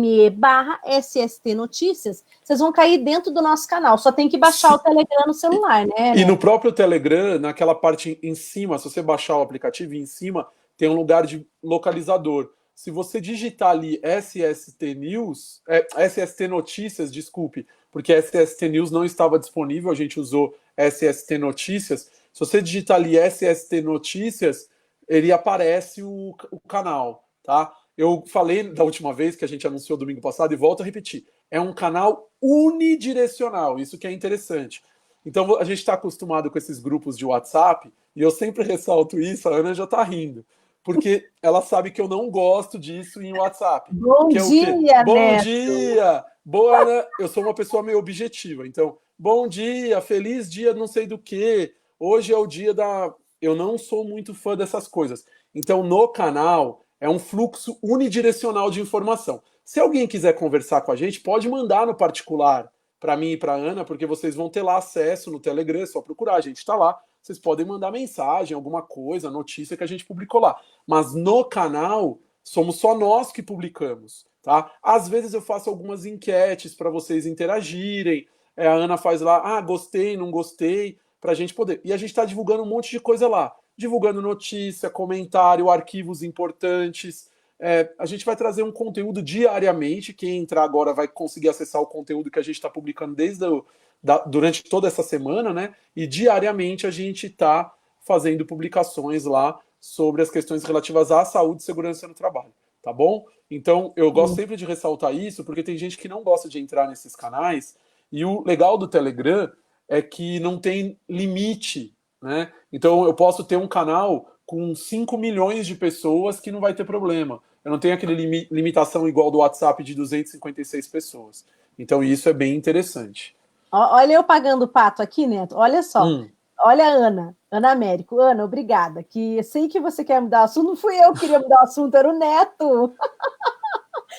Notícias, vocês vão cair dentro do nosso canal, só tem que baixar o Telegram no celular, né? E no próprio Telegram, naquela parte em cima, se você baixar o aplicativo, em cima tem um lugar de localizador. Se você digitar ali SST News, SST Notícias, desculpe, porque SST News não estava disponível, a gente usou SST Notícias. Se você digitar ali SST Notícias, ele aparece o canal, tá? Eu falei da última vez que a gente anunciou domingo passado e volto a repetir. É um canal unidirecional, isso que é interessante. Então a gente está acostumado com esses grupos de WhatsApp, e eu sempre ressalto isso, a Ana já está rindo. Porque ela sabe que eu não gosto disso em WhatsApp. Bom que é dia, o quê? Bom Neto. dia! Boa, Ana. Eu sou uma pessoa meio objetiva. Então, bom dia, feliz dia não sei do que. Hoje é o dia da... Eu não sou muito fã dessas coisas. Então, no canal, é um fluxo unidirecional de informação. Se alguém quiser conversar com a gente, pode mandar no particular para mim e para Ana, porque vocês vão ter lá acesso no Telegram, é só procurar, a gente está lá. Vocês podem mandar mensagem, alguma coisa, notícia que a gente publicou lá. Mas no canal, somos só nós que publicamos, tá? Às vezes eu faço algumas enquetes para vocês interagirem. A Ana faz lá, gostei, não gostei, para a gente poder. E a gente está divulgando um monte de coisa lá. Divulgando notícia, comentário, arquivos importantes. A gente vai trazer um conteúdo diariamente. Quem entrar agora vai conseguir acessar o conteúdo que a gente está publicando durante toda essa semana, né? E diariamente a gente está fazendo publicações lá sobre as questões relativas à saúde e segurança no trabalho, tá bom? Então, eu gosto sempre de ressaltar isso, porque tem gente que não gosta de entrar nesses canais, e o legal do Telegram é que não tem limite, né? Então, eu posso ter um canal com 5 milhões de pessoas que não vai ter problema. Eu não tenho aquele limitação igual do WhatsApp de 256 pessoas. Então, isso é bem interessante. Olha eu pagando pato aqui, Neto. Olha só. Olha a Ana Américo. Ana, obrigada. Que eu sei que você quer mudar o assunto. Não fui eu que queria mudar o assunto, era o Neto.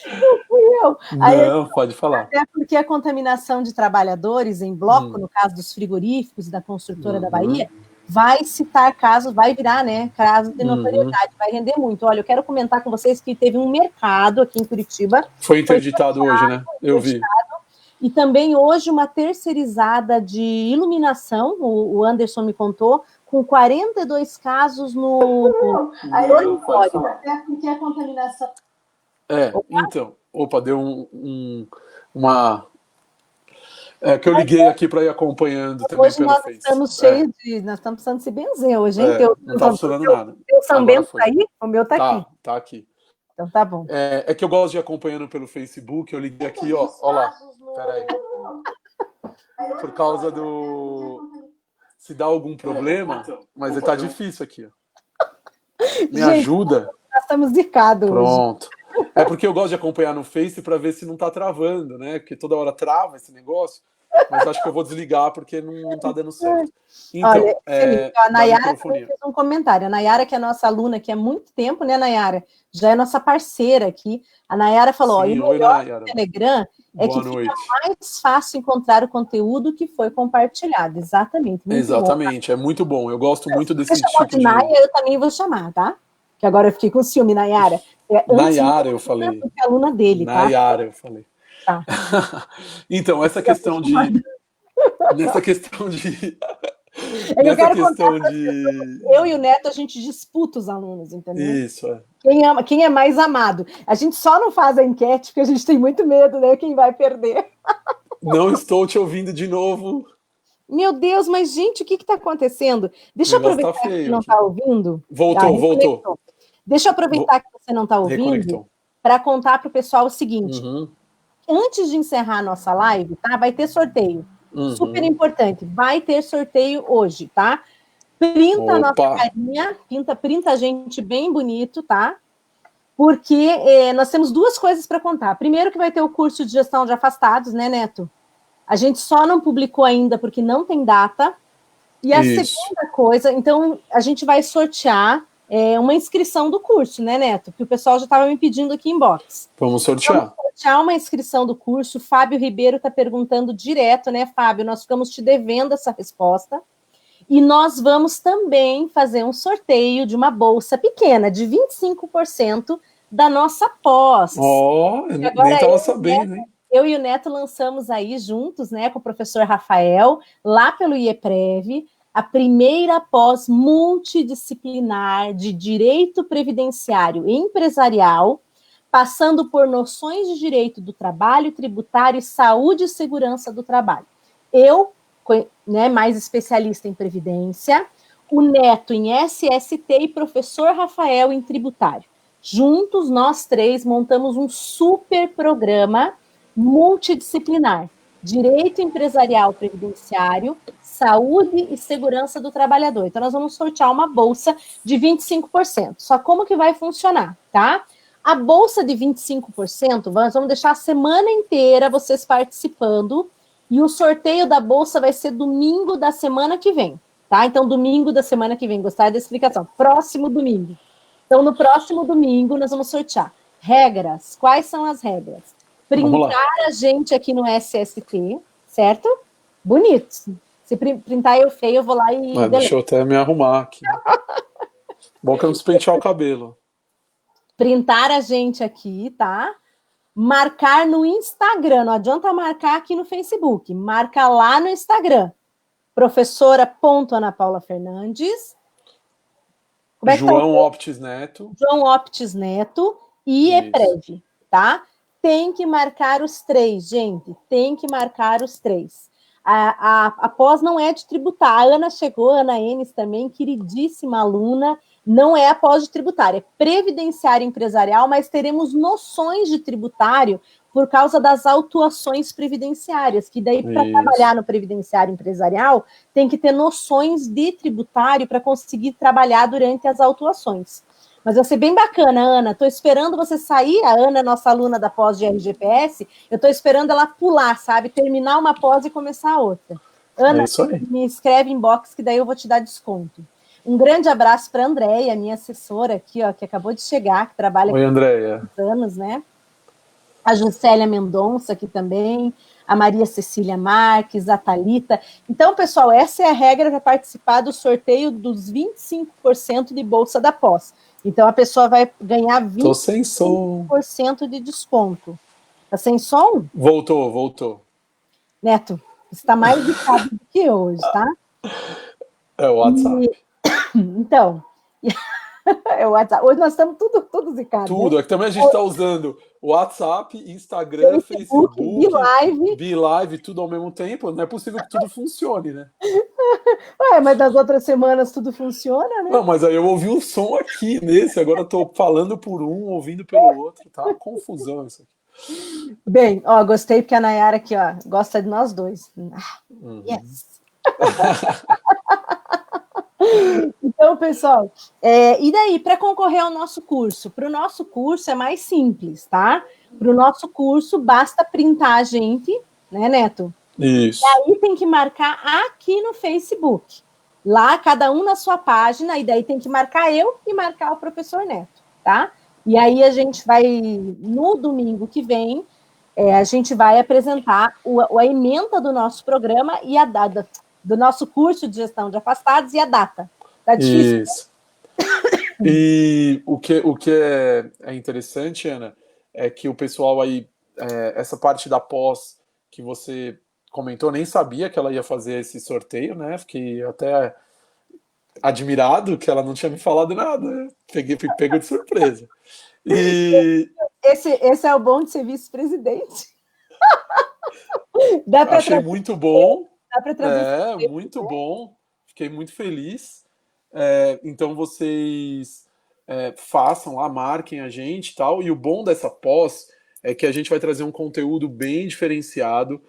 Não fui eu. Não, pode falar. Até porque a contaminação de trabalhadores em bloco, no caso dos frigoríficos e da construtora da Bahia, vai citar casos, vai virar, né, caso de notoriedade, vai render muito. Olha, eu quero comentar com vocês que teve um mercado aqui em Curitiba. Foi interditado hoje, né? Eu vi. E também hoje uma terceirizada de iluminação, o Anderson me contou, com 42 casos no dormitório. Até porque a contaminação... Então, deu uma... que eu liguei aqui para ir acompanhando também hoje pelo nós Face. Estamos cheios de... Nós estamos precisando se benzer hoje, hein? Não está funcionando nada. O São Bento tá aí? O meu tá aqui. Tá aqui. Então tá bom. É que eu gosto de ir acompanhando pelo Facebook, eu liguei aqui, ó lá. Peraí. Por causa do... Se dá algum problema, mas tá difícil aqui, ó. Me ajuda? Nós estamos zicados. Pronto. É porque eu gosto de acompanhar no Face para ver se não tá travando, né? Porque toda hora trava esse negócio. Mas acho que eu vou desligar porque não tá dando certo. Então, olha, a Nayara fez um comentário. A Nayara, que é a nossa aluna aqui há muito tempo, né, Nayara? Já é nossa parceira aqui. A Nayara falou: sim, o melhor do Telegram é que fica mais fácil encontrar o conteúdo que foi compartilhado. Exatamente. Exatamente, bom. É muito bom. Eu gosto muito desse tipo de... Naya, eu também vou chamar, tá? que agora eu fiquei com ciúme, Nayara. Nayara, eu falei. Porque é aluna dele, tá? Nayara, eu falei. Tá. Então, essa questão de... Nessa questão de... Eu quero contar eu e o Neto, a gente disputa os alunos, entendeu? Isso, é. Quem é mais amado. A gente só não faz a enquete porque a gente tem muito medo, né? Quem vai perder. Não estou te ouvindo de novo. Meu Deus, mas gente, o que está acontecendo? Deixa eu aproveitar que você não está ouvindo. Voltou. Deixa eu aproveitar que você não está ouvindo para contar para o pessoal o seguinte. Antes de encerrar a nossa live, tá? Vai ter sorteio. Super importante. Vai ter sorteio hoje, tá? Printa a nossa carinha, printa a gente bem bonito, tá? Porque nós temos duas coisas para contar. Primeiro que vai ter o curso de gestão de afastados, né, Neto? A gente só não publicou ainda porque não tem data. E a segunda coisa, então, a gente vai sortear uma inscrição do curso, né, Neto? Que o pessoal já estava me pedindo aqui em box. Vamos sortear. Vamos sortear uma inscrição do curso. Fábio Ribeiro está perguntando direto, né, Fábio? Nós ficamos te devendo essa resposta. E nós vamos também fazer um sorteio de uma bolsa pequena, de 25% da nossa pós. Eu nem estava sabendo, hein? Eu e o Neto lançamos aí juntos, né, com o professor Rafael, lá pelo IEPREV, a primeira pós multidisciplinar de direito previdenciário e empresarial, passando por noções de direito do trabalho, tributário, saúde e segurança do trabalho. Eu, né, mais especialista em previdência, o Neto em SST e professor Rafael em tributário. Juntos, nós três montamos um super programa multidisciplinar, direito empresarial previdenciário, saúde e segurança do trabalhador. Então, nós vamos sortear uma bolsa de 25%. Só como que vai funcionar, tá? A bolsa de 25%, nós vamos deixar a semana inteira vocês participando, e o sorteio da bolsa vai ser domingo da semana que vem, tá? Então, domingo da semana que vem, gostaram da explicação? Próximo domingo. Então, no próximo domingo, nós vamos sortear. Regras. Quais são as regras? Printar a gente aqui no SST, certo? Bonito. Se printar eu feio, eu vou lá e... deixa eu até me arrumar aqui. Bom que eu não preciso pentear o cabelo. Printar a gente aqui, tá? Marcar no Instagram. Não adianta marcar aqui no Facebook. Marca lá no Instagram. Professora.Ana Paula Fernandes. Como é que João Optis Neto. João Optis Neto e EPREV, tá? Tem que marcar os três, gente. Tem que marcar os três. A pós não é de tributário. A Ana chegou, a Ana Enes também, queridíssima aluna. Não é a pós de tributário, é previdenciário empresarial, mas teremos noções de tributário por causa das autuações previdenciárias, que daí, para trabalhar no previdenciário empresarial, tem que ter noções de tributário para conseguir trabalhar durante as autuações. Mas vai ser bem bacana, Ana. Estou esperando você sair. A Ana é nossa aluna da pós de RGPS. Eu estou esperando ela pular, sabe? Terminar uma pós e começar a outra. Ana, me escreve em box que daí eu vou te dar desconto. Um grande abraço para a Andréia, minha assessora aqui, ó, que acabou de chegar, que trabalha aqui há anos, né? A Juscelia Mendonça aqui também, a Maria Cecília Marques, a Thalita. Então, pessoal, essa é a regra para participar do sorteio dos 25% de bolsa da pós. Então, a pessoa vai ganhar 25% de desconto. Tá sem som? Voltou. Neto, você está mais ligado do que eu hoje, tá? É o WhatsApp. Então, é o WhatsApp. Hoje nós estamos tudo zicado. Tudo, né? Também a gente está usando WhatsApp, Instagram, Facebook, Be-Live, tudo ao mesmo tempo. Não é possível que tudo funcione, né? Mas nas outras semanas tudo funciona, né? Não, mas aí eu ouvi um som aqui nesse, agora eu estou falando por um, ouvindo pelo outro, tá? Confusão isso aqui. Bem, ó, gostei porque a Nayara aqui, ó, gosta de nós dois. Yes! Então, pessoal, e daí, para concorrer ao nosso curso? Para o nosso curso é mais simples, tá? Para o nosso curso, basta printar a gente, né, Neto? Isso. E aí tem que marcar aqui no Facebook. Lá, cada um na sua página, e daí tem que marcar eu e marcar o professor Neto, tá? E aí a gente vai, no domingo que vem, a gente vai apresentar a ementa do nosso programa e a data do nosso curso de gestão de afastados e a data. Tá difícil? Isso. E o que é interessante, Ana, é que o pessoal aí, essa parte da pós que você comentou, nem sabia que ela ia fazer esse sorteio, né? Fiquei até admirado que ela não tinha me falado nada, né? Fui pego de surpresa. E Esse é o bom de ser vice-presidente. Dá para achei muito bom, trazer. muito bom, fiquei muito feliz. Então vocês façam lá, marquem a gente e tal. E o bom dessa pós é que a gente vai trazer um conteúdo bem diferenciado.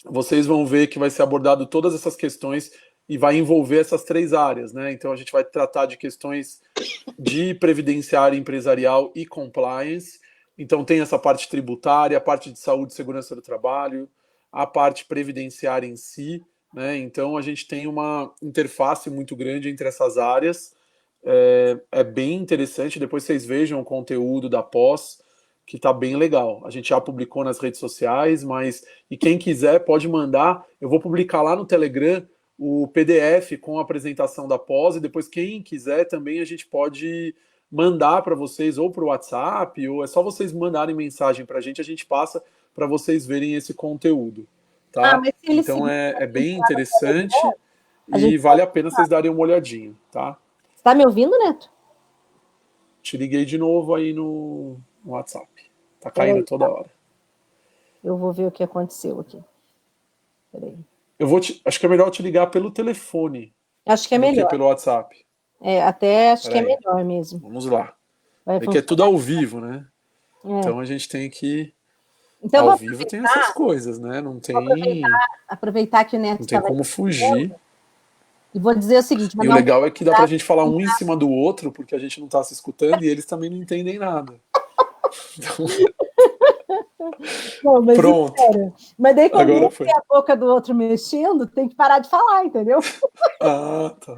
Vocês vão ver que vai ser abordado todas essas questões e vai envolver essas três áreas, né? Então a gente vai tratar de questões de previdenciária empresarial e compliance. Então tem essa parte tributária, a parte de saúde e segurança do trabalho, a parte previdenciária em si, né? Então a gente tem uma interface muito grande entre essas áreas. É bem interessante. Depois vocês vejam o conteúdo da pós, que está bem legal. A gente já publicou nas redes sociais, mas e quem quiser pode mandar. Eu vou publicar lá no Telegram o PDF com a apresentação da pós, e depois quem quiser também a gente pode mandar para vocês ou para o WhatsApp, ou é só vocês mandarem mensagem para a gente passa para vocês verem esse conteúdo, tá? Mas se ele Então seguir, é bem interessante a e gente vale a pena vocês darem uma olhadinha, tá? está me ouvindo, Neto? Te liguei de novo aí no WhatsApp. Tá caindo toda hora. Eu vou ver o que aconteceu aqui. Peraí. Acho que é melhor te ligar pelo telefone. Acho que é do melhor. que pelo WhatsApp. Até acho Peraí. que é melhor mesmo. Vamos lá. Vai É que é funcionar. tudo ao vivo, né? É. Então a gente tem que. Então, Ao vivo tem essas coisas, né? Não tem. Aproveitar que o Neto Não tem estava como fugir. e vou dizer o seguinte: E o legal é que dá pra gente falar um em cima do outro, porque a gente não tá se escutando e eles também não entendem nada. Então, Não, mas pronto. espera. Mas daí quando Agora um foi. tem a boca do outro mexendo, tem que parar de falar, entendeu? Ah, tá.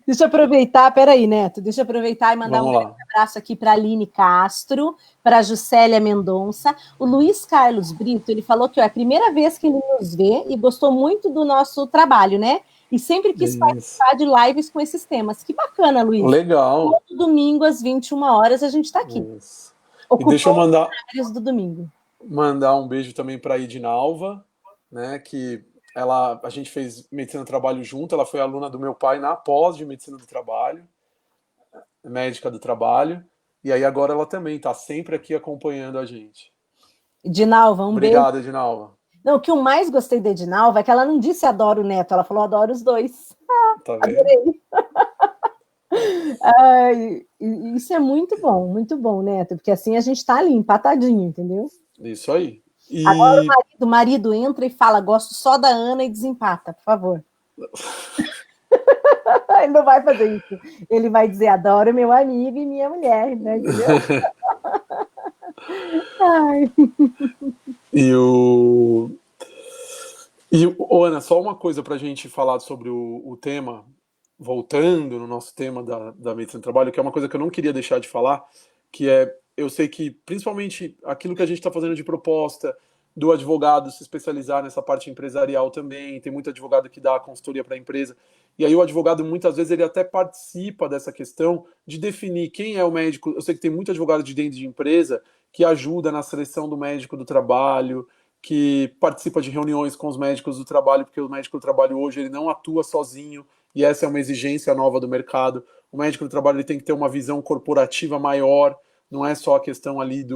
Deixa eu aproveitar, peraí, Neto, deixa eu aproveitar e mandar Vamos um lá. grande abraço aqui para a Aline Castro, para a Juscelia Mendonça. O Luiz Carlos Brito, ele falou que é a primeira vez que ele nos vê e gostou muito do nosso trabalho, né? E sempre quis Isso. participar de lives com esses temas. Que bacana, Luiz. Legal. Todo domingo, às 21 horas, a gente está aqui. Isso. E deixa eu mandar do domingo. Um beijo também para a Edinalva, né? Que a gente fez medicina do trabalho junto. Ela foi aluna do meu pai na pós de medicina do trabalho, médica do trabalho. E aí agora ela também está sempre aqui acompanhando a gente. Edinalva, Obrigado, beijo. Edinalva. Não, o que eu mais gostei da Edinalva é que ela não disse adoro o Neto, ela falou adoro os dois. Tá vendo? Adorei. Isso é muito bom, Neto, porque assim a gente tá ali, empatadinho, entendeu? Isso aí. E... Agora o marido entra e fala, gosto só da Ana e desempata, por favor. Ele não vai fazer isso. Ele vai dizer, adoro meu amigo e minha mulher, né? Entendeu? Ai. Ana, só uma coisa para a gente falar sobre o tema, voltando no nosso tema da medicina do trabalho, que é uma coisa que eu não queria deixar de falar, que eu sei que, principalmente, aquilo que a gente está fazendo de proposta, do advogado se especializar nessa parte empresarial também, tem muito advogado que dá consultoria para a empresa, e aí o advogado, muitas vezes, ele até participa dessa questão de definir quem é o médico. Eu sei que tem muito advogado de dentro de empresa que ajuda na seleção do médico do trabalho, que participa de reuniões com os médicos do trabalho, porque o médico do trabalho hoje ele não atua sozinho, e essa é uma exigência nova do mercado. O médico do trabalho ele tem que ter uma visão corporativa maior, não é só a questão ali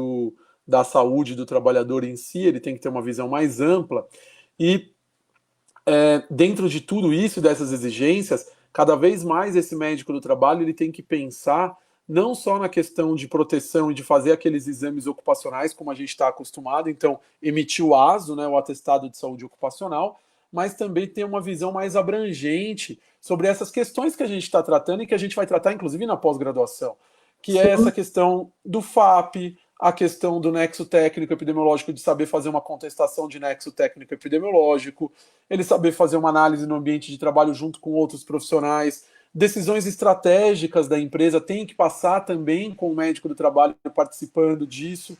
da saúde do trabalhador em si, ele tem que ter uma visão mais ampla. E dentro de tudo isso, dessas exigências, cada vez mais esse médico do trabalho ele tem que pensar não só na questão de proteção e de fazer aqueles exames ocupacionais, como a gente está acostumado, então emitir o ASO, né, o Atestado de Saúde Ocupacional, mas também ter uma visão mais abrangente sobre essas questões que a gente está tratando e que a gente vai tratar, inclusive, na pós-graduação, que é essa questão do FAP, a questão do nexo técnico epidemiológico, de saber fazer uma contestação de nexo técnico epidemiológico, ele saber fazer uma análise no ambiente de trabalho junto com outros profissionais, decisões estratégicas da empresa tem que passar também com o médico do trabalho participando disso.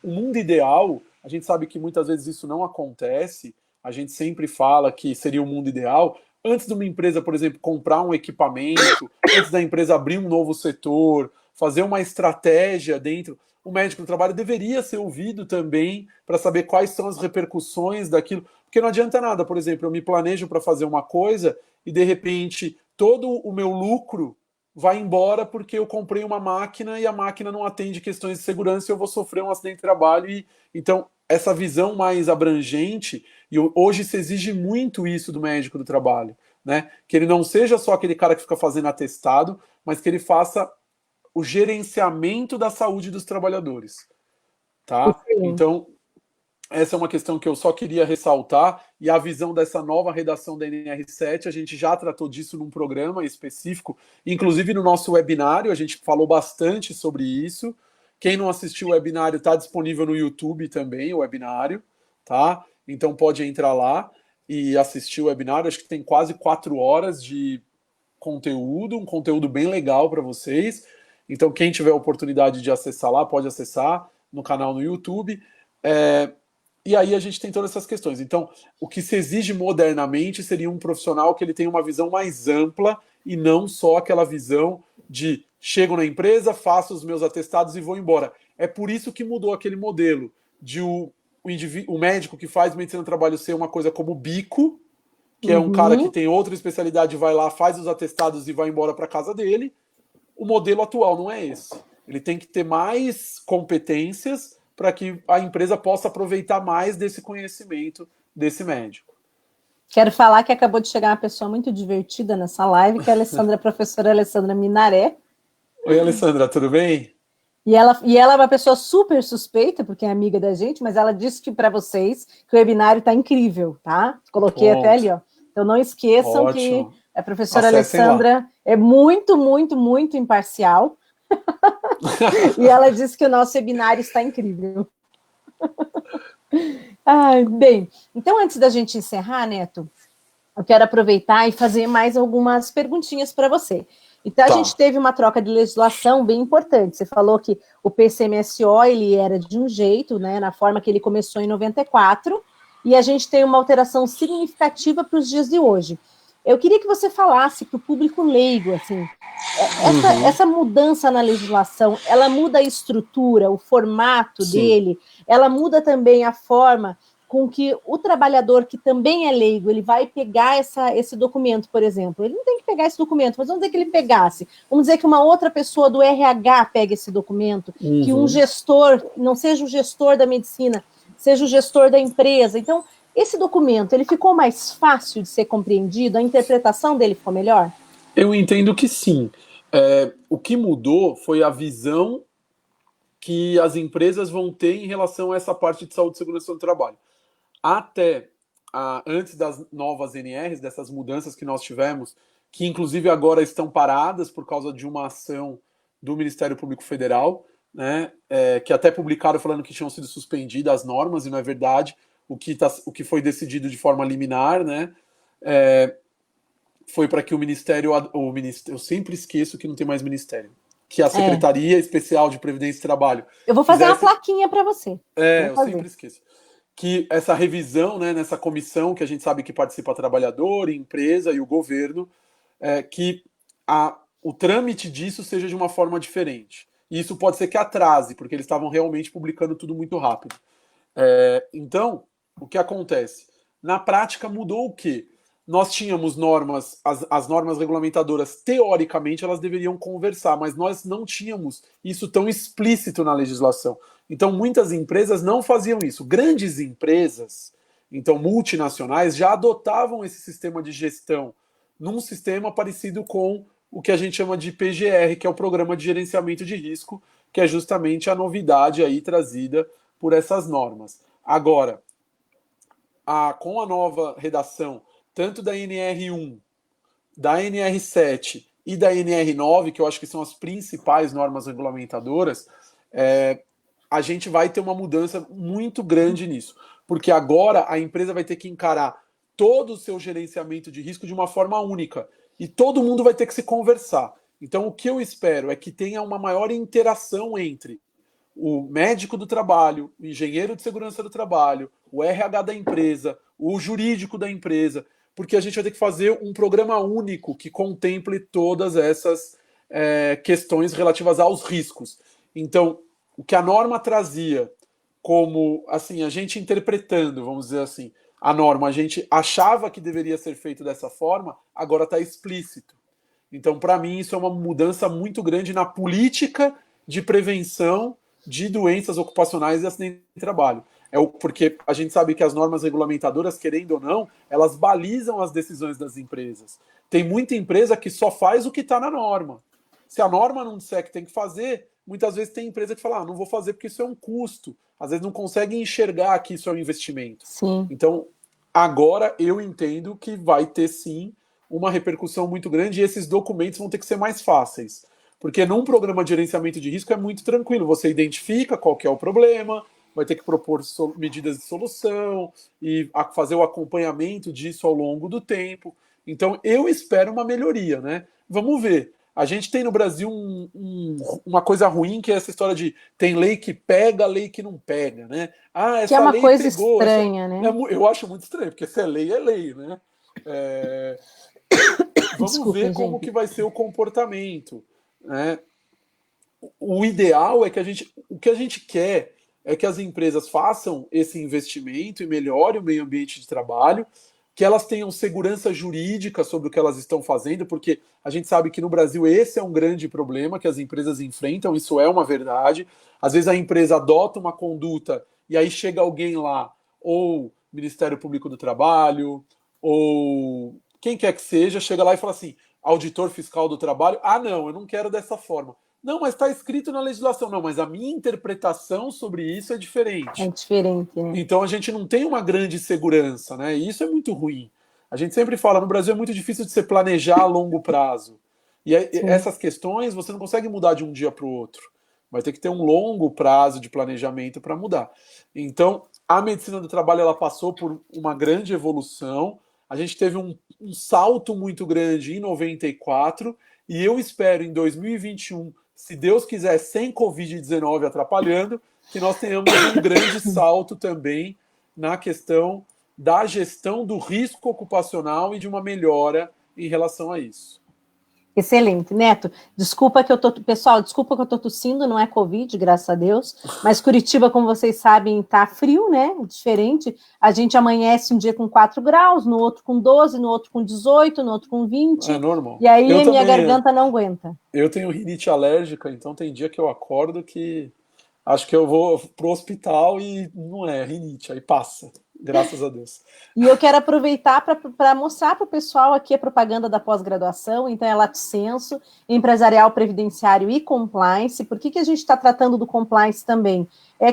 O mundo ideal, a gente sabe que muitas vezes isso não acontece, a gente sempre fala que seria o mundo ideal, Antes de uma empresa, por exemplo, comprar um equipamento, antes da empresa abrir um novo setor, fazer uma estratégia dentro, o médico do trabalho deveria ser ouvido também para saber quais são as repercussões daquilo. Porque não adianta nada, por exemplo, eu me planejo para fazer uma coisa e, de repente, todo o meu lucro vai embora porque eu comprei uma máquina e a máquina não atende questões de segurança e eu vou sofrer um acidente de trabalho. Então, essa visão mais abrangente, e hoje se exige muito isso do médico do trabalho, né? Que ele não seja só aquele cara que fica fazendo atestado, mas que ele faça o gerenciamento da saúde dos trabalhadores, tá? Sim. Então, essa é uma questão que eu só queria ressaltar, e a visão dessa nova redação da NR7, a gente já tratou disso num programa específico, inclusive no nosso webinário, a gente falou bastante sobre isso. Quem não assistiu o webinário, está disponível no YouTube também, o webinário, tá? Então pode entrar lá e assistir o webinário, acho que tem quase 4 horas de conteúdo, um conteúdo bem legal para vocês. Então quem tiver a oportunidade de acessar lá, pode acessar no canal no YouTube. E aí a gente tem todas essas questões. Então, o que se exige modernamente seria um profissional que ele tenha uma visão mais ampla e não só aquela visão de chego na empresa, faço os meus atestados e vou embora. É por isso que mudou aquele modelo de o médico que faz medicina do trabalho ser uma coisa como bico, que é um cara que tem outra especialidade, vai lá, faz os atestados e vai embora para casa dele. O modelo atual não é esse. Ele tem que ter mais competências para que a empresa possa aproveitar mais desse conhecimento desse médico. Quero falar que acabou de chegar uma pessoa muito divertida nessa live, que é a professora Alessandra Minaré. Oi, Alessandra, tudo bem? E ela é uma pessoa super suspeita, porque é amiga da gente, mas ela disse que para vocês que o webinário está incrível, tá? Coloquei até ali, ó. Então não esqueçam que a professora Alessandra é muito, muito, muito imparcial. E ela disse que o nosso webinário está incrível. Bem, então antes da gente encerrar, Neto, eu quero aproveitar e fazer mais algumas perguntinhas para você. Então, a gente teve uma troca de legislação bem importante. Você falou que o PCMSO ele era de um jeito, né, na forma que ele começou em 94, e a gente tem uma alteração significativa para os dias de hoje. Eu queria que você falasse para o público leigo, assim, essa mudança na legislação, ela muda a estrutura, o formato dele, ela muda também a forma com que o trabalhador que também é leigo, ele vai pegar esse documento, por exemplo. Ele não tem que pegar esse documento, mas vamos dizer que ele pegasse. Vamos dizer que uma outra pessoa do RH pegue esse documento, que um gestor, não seja o gestor da medicina, seja o gestor da empresa. Então, esse documento, ele ficou mais fácil de ser compreendido? A interpretação dele ficou melhor? Eu entendo que sim. O que mudou foi a visão que as empresas vão ter em relação a essa parte de saúde e segurança do trabalho. Até antes das novas NRs, dessas mudanças que nós tivemos, que inclusive agora estão paradas por causa de uma ação do Ministério Público Federal, né, que até publicaram falando que tinham sido suspendidas as normas, e não é verdade, o que foi decidido de forma liminar, né, foi para que o Ministério, eu sempre esqueço que não tem mais Ministério, que a Secretaria Especial de Previdência e Trabalho... Eu vou fazer uma plaquinha para você. Eu sempre esqueço. Que essa revisão, né, nessa comissão que a gente sabe que participa trabalhador, empresa e o governo, que o trâmite disso seja de uma forma diferente. E isso pode ser que atrase, porque eles estavam realmente publicando tudo muito rápido. Então, o que acontece? Na prática, mudou o quê? Nós tínhamos normas, as normas regulamentadoras, teoricamente, elas deveriam conversar, mas nós não tínhamos isso tão explícito na legislação. Então, muitas empresas não faziam isso. Grandes empresas, então multinacionais, já adotavam esse sistema de gestão num sistema parecido com o que a gente chama de PGR, que é o Programa de Gerenciamento de Risco, que é justamente a novidade aí trazida por essas normas. Agora, com a nova redação, tanto da NR1, da NR7 e da NR9, que eu acho que são as principais normas regulamentadoras, a gente vai ter uma mudança muito grande nisso. Porque agora a empresa vai ter que encarar todo o seu gerenciamento de risco de uma forma única. E todo mundo vai ter que se conversar. Então, o que eu espero é que tenha uma maior interação entre o médico do trabalho, o engenheiro de segurança do trabalho, o RH da empresa, o jurídico da empresa, porque a gente vai ter que fazer um programa único que contemple todas essas questões relativas aos riscos. Então, o que a norma trazia como, assim, a gente interpretando, vamos dizer assim, a norma, a gente achava que deveria ser feito dessa forma, agora está explícito. Então, para mim, isso é uma mudança muito grande na política de prevenção de doenças ocupacionais e acidente de trabalho. Porque a gente sabe que as normas regulamentadoras, querendo ou não, elas balizam as decisões das empresas. Tem muita empresa que só faz o que está na norma. Se a norma não disser que tem que fazer, muitas vezes tem empresa que fala, não vou fazer porque isso é um custo. Às vezes não consegue enxergar que isso é um investimento. Sim. Então, agora eu entendo que vai ter sim uma repercussão muito grande e esses documentos vão ter que ser mais fáceis. Porque num programa de gerenciamento de risco é muito tranquilo. Você identifica qual que é o problema, vai ter que propor medidas de solução e fazer o acompanhamento disso ao longo do tempo. Então, eu espero uma melhoria, né? Vamos ver. A gente tem no Brasil uma coisa ruim, que é essa história de tem lei que pega, lei que não pega, né? Ah, essa que é uma lei coisa pegou, estranha, né? Eu acho muito estranho, porque se é lei, né? Vamos Desculpa, ver como gente. que vai ser o comportamento, né? O ideal é que o que a gente quer é que as empresas façam esse investimento e melhorem o meio ambiente de trabalho, que elas tenham segurança jurídica sobre o que elas estão fazendo, porque a gente sabe que no Brasil esse é um grande problema que as empresas enfrentam, isso é uma verdade. Às vezes a empresa adota uma conduta e aí chega alguém lá, ou Ministério Público do Trabalho, ou quem quer que seja, chega lá e fala assim, auditor fiscal do trabalho, não, eu não quero dessa forma. Não, mas está escrito na legislação. Não, mas a minha interpretação sobre isso é diferente. É diferente, né? Então a gente não tem uma grande segurança, né? E isso é muito ruim. A gente sempre fala, no Brasil é muito difícil de se planejar a longo prazo. E essas questões você não consegue mudar de um dia para o outro. Vai ter que ter um longo prazo de planejamento para mudar. Então, a medicina do trabalho ela passou por uma grande evolução. A gente teve um salto muito grande em 94 e eu espero em 2021, se Deus quiser, sem Covid-19 atrapalhando, que nós tenhamos um grande salto também na questão da gestão do risco ocupacional e de uma melhora em relação a isso. Excelente. Neto, desculpa que eu tô tossindo, não é Covid, graças a Deus, mas Curitiba, como vocês sabem, tá frio, né? Diferente. A gente amanhece um dia com 4 graus, no outro com 12, no outro com 18, no outro com 20. É normal. E aí a minha garganta não aguenta. Eu tenho rinite alérgica, então tem dia que eu acordo que acho que eu vou pro hospital e não é rinite, aí passa. Graças a Deus. E eu quero aproveitar para mostrar para o pessoal aqui a propaganda da pós-graduação, então é Lato Senso, Empresarial, Previdenciário e Compliance. Por que a gente está tratando do compliance também?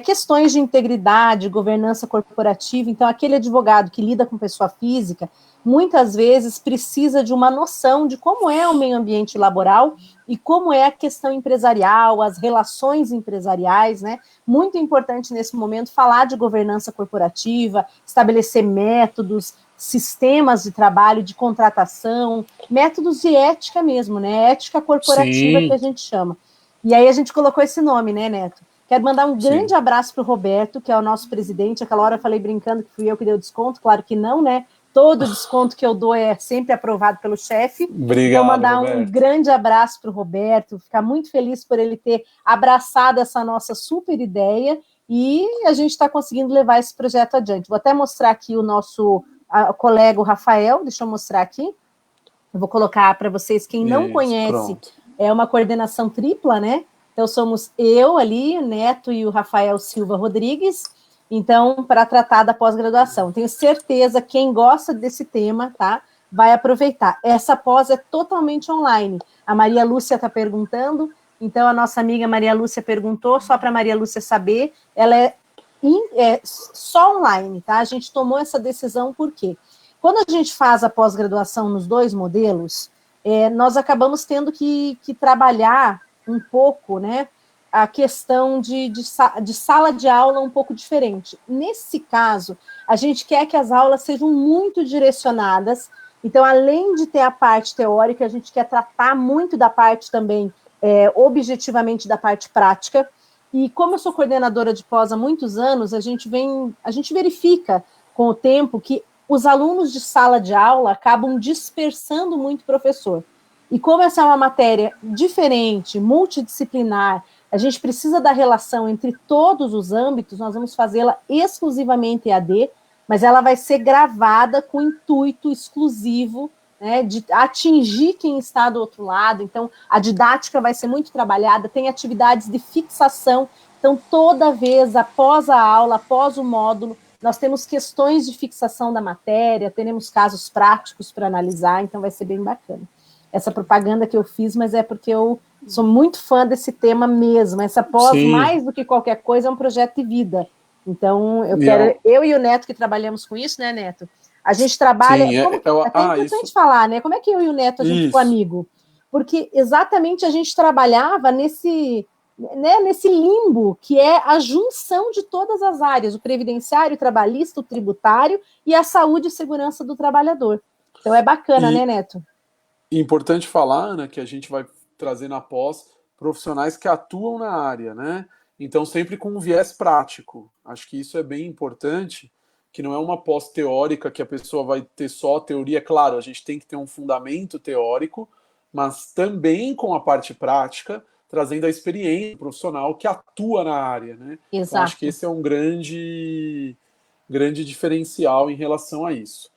Questões de integridade, governança corporativa, então aquele advogado que lida com pessoa física, muitas vezes precisa de uma noção de como é o meio ambiente laboral e como é a questão empresarial, as relações empresariais, né? Muito importante nesse momento falar de governança corporativa, estabelecer métodos, sistemas de trabalho, de contratação, métodos de ética mesmo, né? Ética corporativa. Sim. Que a gente chama. E aí a gente colocou esse nome, né, Neto? Quero mandar um grande abraço para o Roberto, que é o nosso presidente. Aquela hora eu falei brincando que fui eu que dei o desconto, claro que não, né? Todo desconto que eu dou é sempre aprovado pelo chefe. Obrigado, então, mandar Roberto. Um grande abraço para o Roberto, ficar muito feliz por ele ter abraçado essa nossa super ideia e a gente está conseguindo levar esse projeto adiante. Vou até mostrar aqui o nosso colega o Rafael, deixa eu mostrar aqui. Eu vou colocar para vocês, quem não conhece, pronto. É uma coordenação tripla, né? Então, somos eu ali, o Neto e o Rafael Silva Rodrigues, então, para tratar da pós-graduação. Tenho certeza, quem gosta desse tema, tá, vai aproveitar. Essa pós é totalmente online. A Maria Lúcia está perguntando, então a nossa amiga Maria Lúcia perguntou, só para a Maria Lúcia saber, ela é só online, tá? A gente tomou essa decisão por quê? Quando a gente faz a pós-graduação nos dois modelos, nós acabamos tendo que trabalhar um pouco, né, a questão de sala de aula um pouco diferente. Nesse caso, a gente quer que as aulas sejam muito direcionadas, então, além de ter a parte teórica, a gente quer tratar muito da parte também, objetivamente, da parte prática, e como eu sou coordenadora de pós há muitos anos, a gente verifica com o tempo que os alunos de sala de aula acabam dispersando muito o professor. E como essa é uma matéria diferente, multidisciplinar, a gente precisa da relação entre todos os âmbitos, nós vamos fazê-la exclusivamente EAD, mas ela vai ser gravada com intuito exclusivo, né, de atingir quem está do outro lado. Então, a didática vai ser muito trabalhada, tem atividades de fixação. Então, toda vez, após a aula, após o módulo, nós temos questões de fixação da matéria, teremos casos práticos para analisar, então vai ser bem bacana. Essa propaganda que eu fiz, mas é porque eu sou muito fã desse tema mesmo. Essa pós, Sim. mais do que qualquer coisa, é um projeto de vida. Então, eu e o Neto, que trabalhamos com isso, né, Neto? A gente trabalha... Sim, até importante falar, né? Como é que eu e o Neto, a gente ficou amigo? Porque exatamente a gente trabalhava nesse limbo, que é a junção de todas as áreas, o previdenciário, o trabalhista, o tributário e a saúde e segurança do trabalhador. Então é bacana, né, Neto? Importante falar, Ana, que a gente vai trazer na pós profissionais que atuam na área, né? Então, sempre com um viés prático. Acho que isso é bem importante, que não é uma pós teórica que a pessoa vai ter só teoria. Claro, a gente tem que ter um fundamento teórico, mas também com a parte prática, trazendo a experiência profissional que atua na área, né? Exato. Então, acho que esse é um grande diferencial em relação a isso.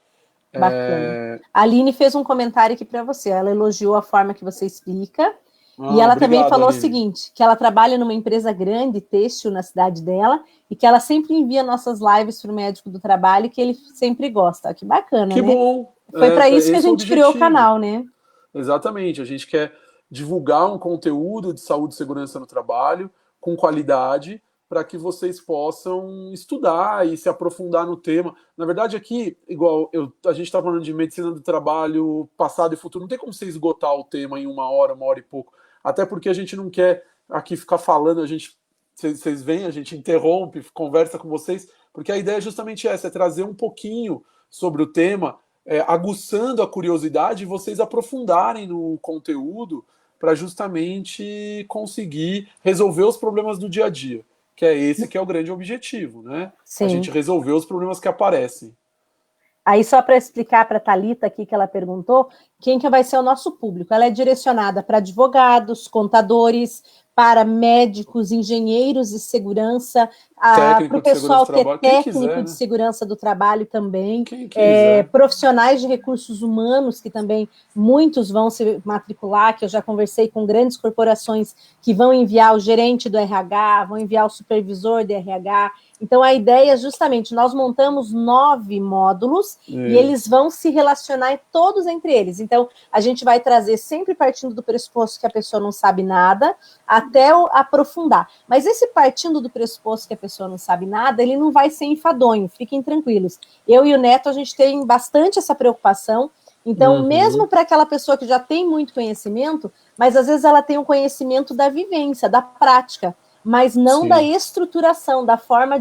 Bacana. A Aline fez um comentário aqui para você, ela elogiou a forma que você explica, e ela também falou Aline. O seguinte, que ela trabalha numa empresa grande, têxtil, na cidade dela, e que ela sempre envia nossas lives para o médico do trabalho, que ele sempre gosta. Que bacana, que né? Bom! Foi para isso que a gente criou o canal, né? Exatamente, a gente quer divulgar um conteúdo de saúde e segurança no trabalho, com qualidade, para que vocês possam estudar e se aprofundar no tema. Na verdade, aqui, igual a gente está falando de medicina do trabalho, passado e futuro, não tem como você esgotar o tema em uma hora e pouco. Até porque a gente não quer aqui ficar falando, vocês vêm, a gente interrompe, conversa com vocês, porque a ideia é justamente essa, é trazer um pouquinho sobre o tema, aguçando a curiosidade e vocês aprofundarem no conteúdo para justamente conseguir resolver os problemas do dia a dia. Que é esse que é o grande objetivo, né? Sim. A gente resolver os problemas que aparecem. Aí, só para explicar para a Thalita aqui, que ela perguntou, quem que vai ser o nosso público? Ela é direcionada para advogados, contadores, para médicos, engenheiros de segurança, para o pessoal que é técnico de segurança do trabalho também, profissionais de recursos humanos, que também muitos vão se matricular, que eu já conversei com grandes corporações que vão enviar o gerente do RH, vão enviar o supervisor do RH. Então, a ideia é justamente, nós montamos 9 módulos e eles vão se relacionar todos entre eles. Então, a gente vai trazer sempre partindo do pressuposto que a pessoa não sabe nada, até aprofundar. Mas esse partindo do pressuposto que a pessoa não sabe nada, ele não vai ser enfadonho, fiquem tranquilos. Eu e o Neto, a gente tem bastante essa preocupação. Então, mesmo para aquela pessoa que já tem muito conhecimento, mas às vezes ela tem um conhecimento da vivência, da prática, mas não da estruturação, da forma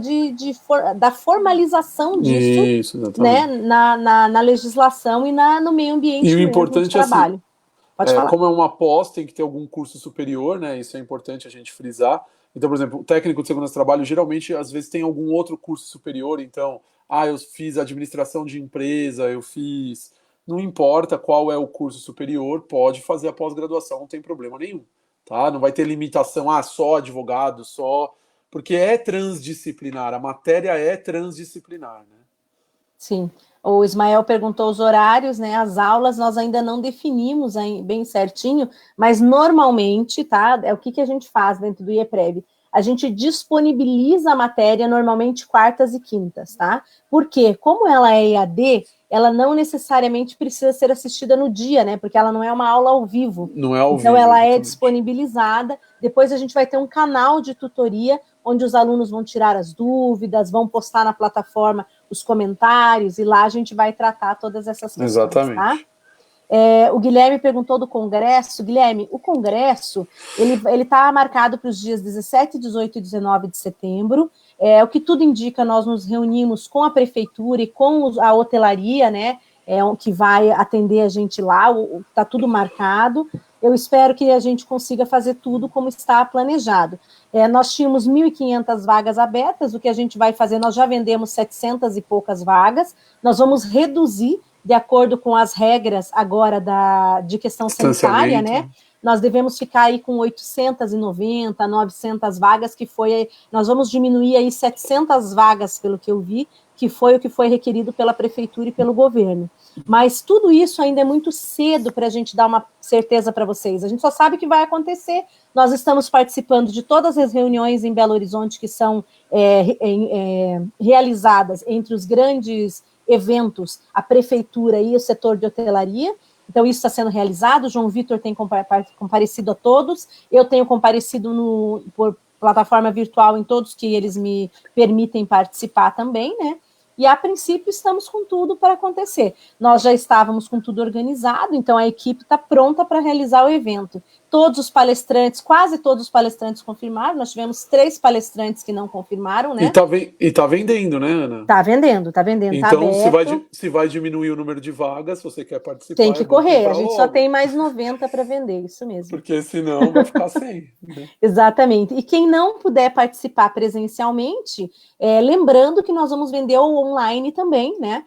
da formalização disso, né, na legislação e no meio ambiente e o importante de trabalho. Pode falar. Como é uma pós, tem que ter algum curso superior, né? Isso é importante a gente frisar. Então, por exemplo, o técnico de segurança do trabalho, geralmente, às vezes, tem algum outro curso superior. Então, eu fiz administração de empresa, eu fiz... Não importa qual é o curso superior, pode fazer a pós-graduação, não tem problema nenhum. Tá? Não vai ter limitação, só advogado, só... Porque é transdisciplinar, a matéria é transdisciplinar, né? Sim. O Ismael perguntou os horários, né? As aulas nós ainda não definimos bem certinho, mas normalmente, tá? É o que a gente faz dentro do IEPREV. A gente disponibiliza a matéria normalmente quartas e quintas, tá? Porque, como ela é EAD, ela não necessariamente precisa ser assistida no dia, né? Porque ela não é uma aula ao vivo. Não é ao vivo. Então, ela é disponibilizada. Depois a gente vai ter um canal de tutoria, onde os alunos vão tirar as dúvidas, vão postar na plataforma os comentários, e lá a gente vai tratar todas essas questões. Exatamente. Tá? O Guilherme perguntou do congresso. Guilherme, o congresso, ele está marcado para os dias 17, 18 e 19 de setembro. O que tudo indica, nós nos reunimos com a prefeitura e com a hotelaria, né, que vai atender a gente lá, está tudo marcado. eu espero que a gente consiga fazer tudo como está planejado. Nós tínhamos 1.500 vagas abertas, o que a gente vai fazer, nós já vendemos 700 e poucas vagas, nós vamos reduzir de acordo com as regras agora de questão sanitária, né? Nós devemos ficar aí com 890, 900 vagas, nós vamos diminuir aí 700 vagas, pelo que eu vi, que foi o que foi requerido pela prefeitura e pelo governo. Mas tudo isso ainda é muito cedo para a gente dar uma certeza para vocês. A gente só sabe o que vai acontecer. Nós estamos participando de todas as reuniões em Belo Horizonte que são realizadas entre os grandes eventos, a prefeitura e o setor de hotelaria. Então, isso está sendo realizado. O João Vitor tem comparecido a todos. Eu tenho comparecido por plataforma virtual em todos que eles me permitem participar também, né? E, a princípio, estamos com tudo para acontecer. Nós já estávamos com tudo organizado, então a equipe está pronta para realizar o evento. Todos os palestrantes, quase todos os palestrantes confirmaram, nós tivemos 3 palestrantes que não confirmaram, né? E tá vendendo, né, Ana? Tá vendendo, então, tá aberto. Se vai diminuir o número de vagas, se você quer participar... Tem que correr, a gente só tem mais 90 para vender, isso mesmo. Porque senão vai ficar sem. Né? Exatamente. E quem não puder participar presencialmente, lembrando que nós vamos vender o online também, né?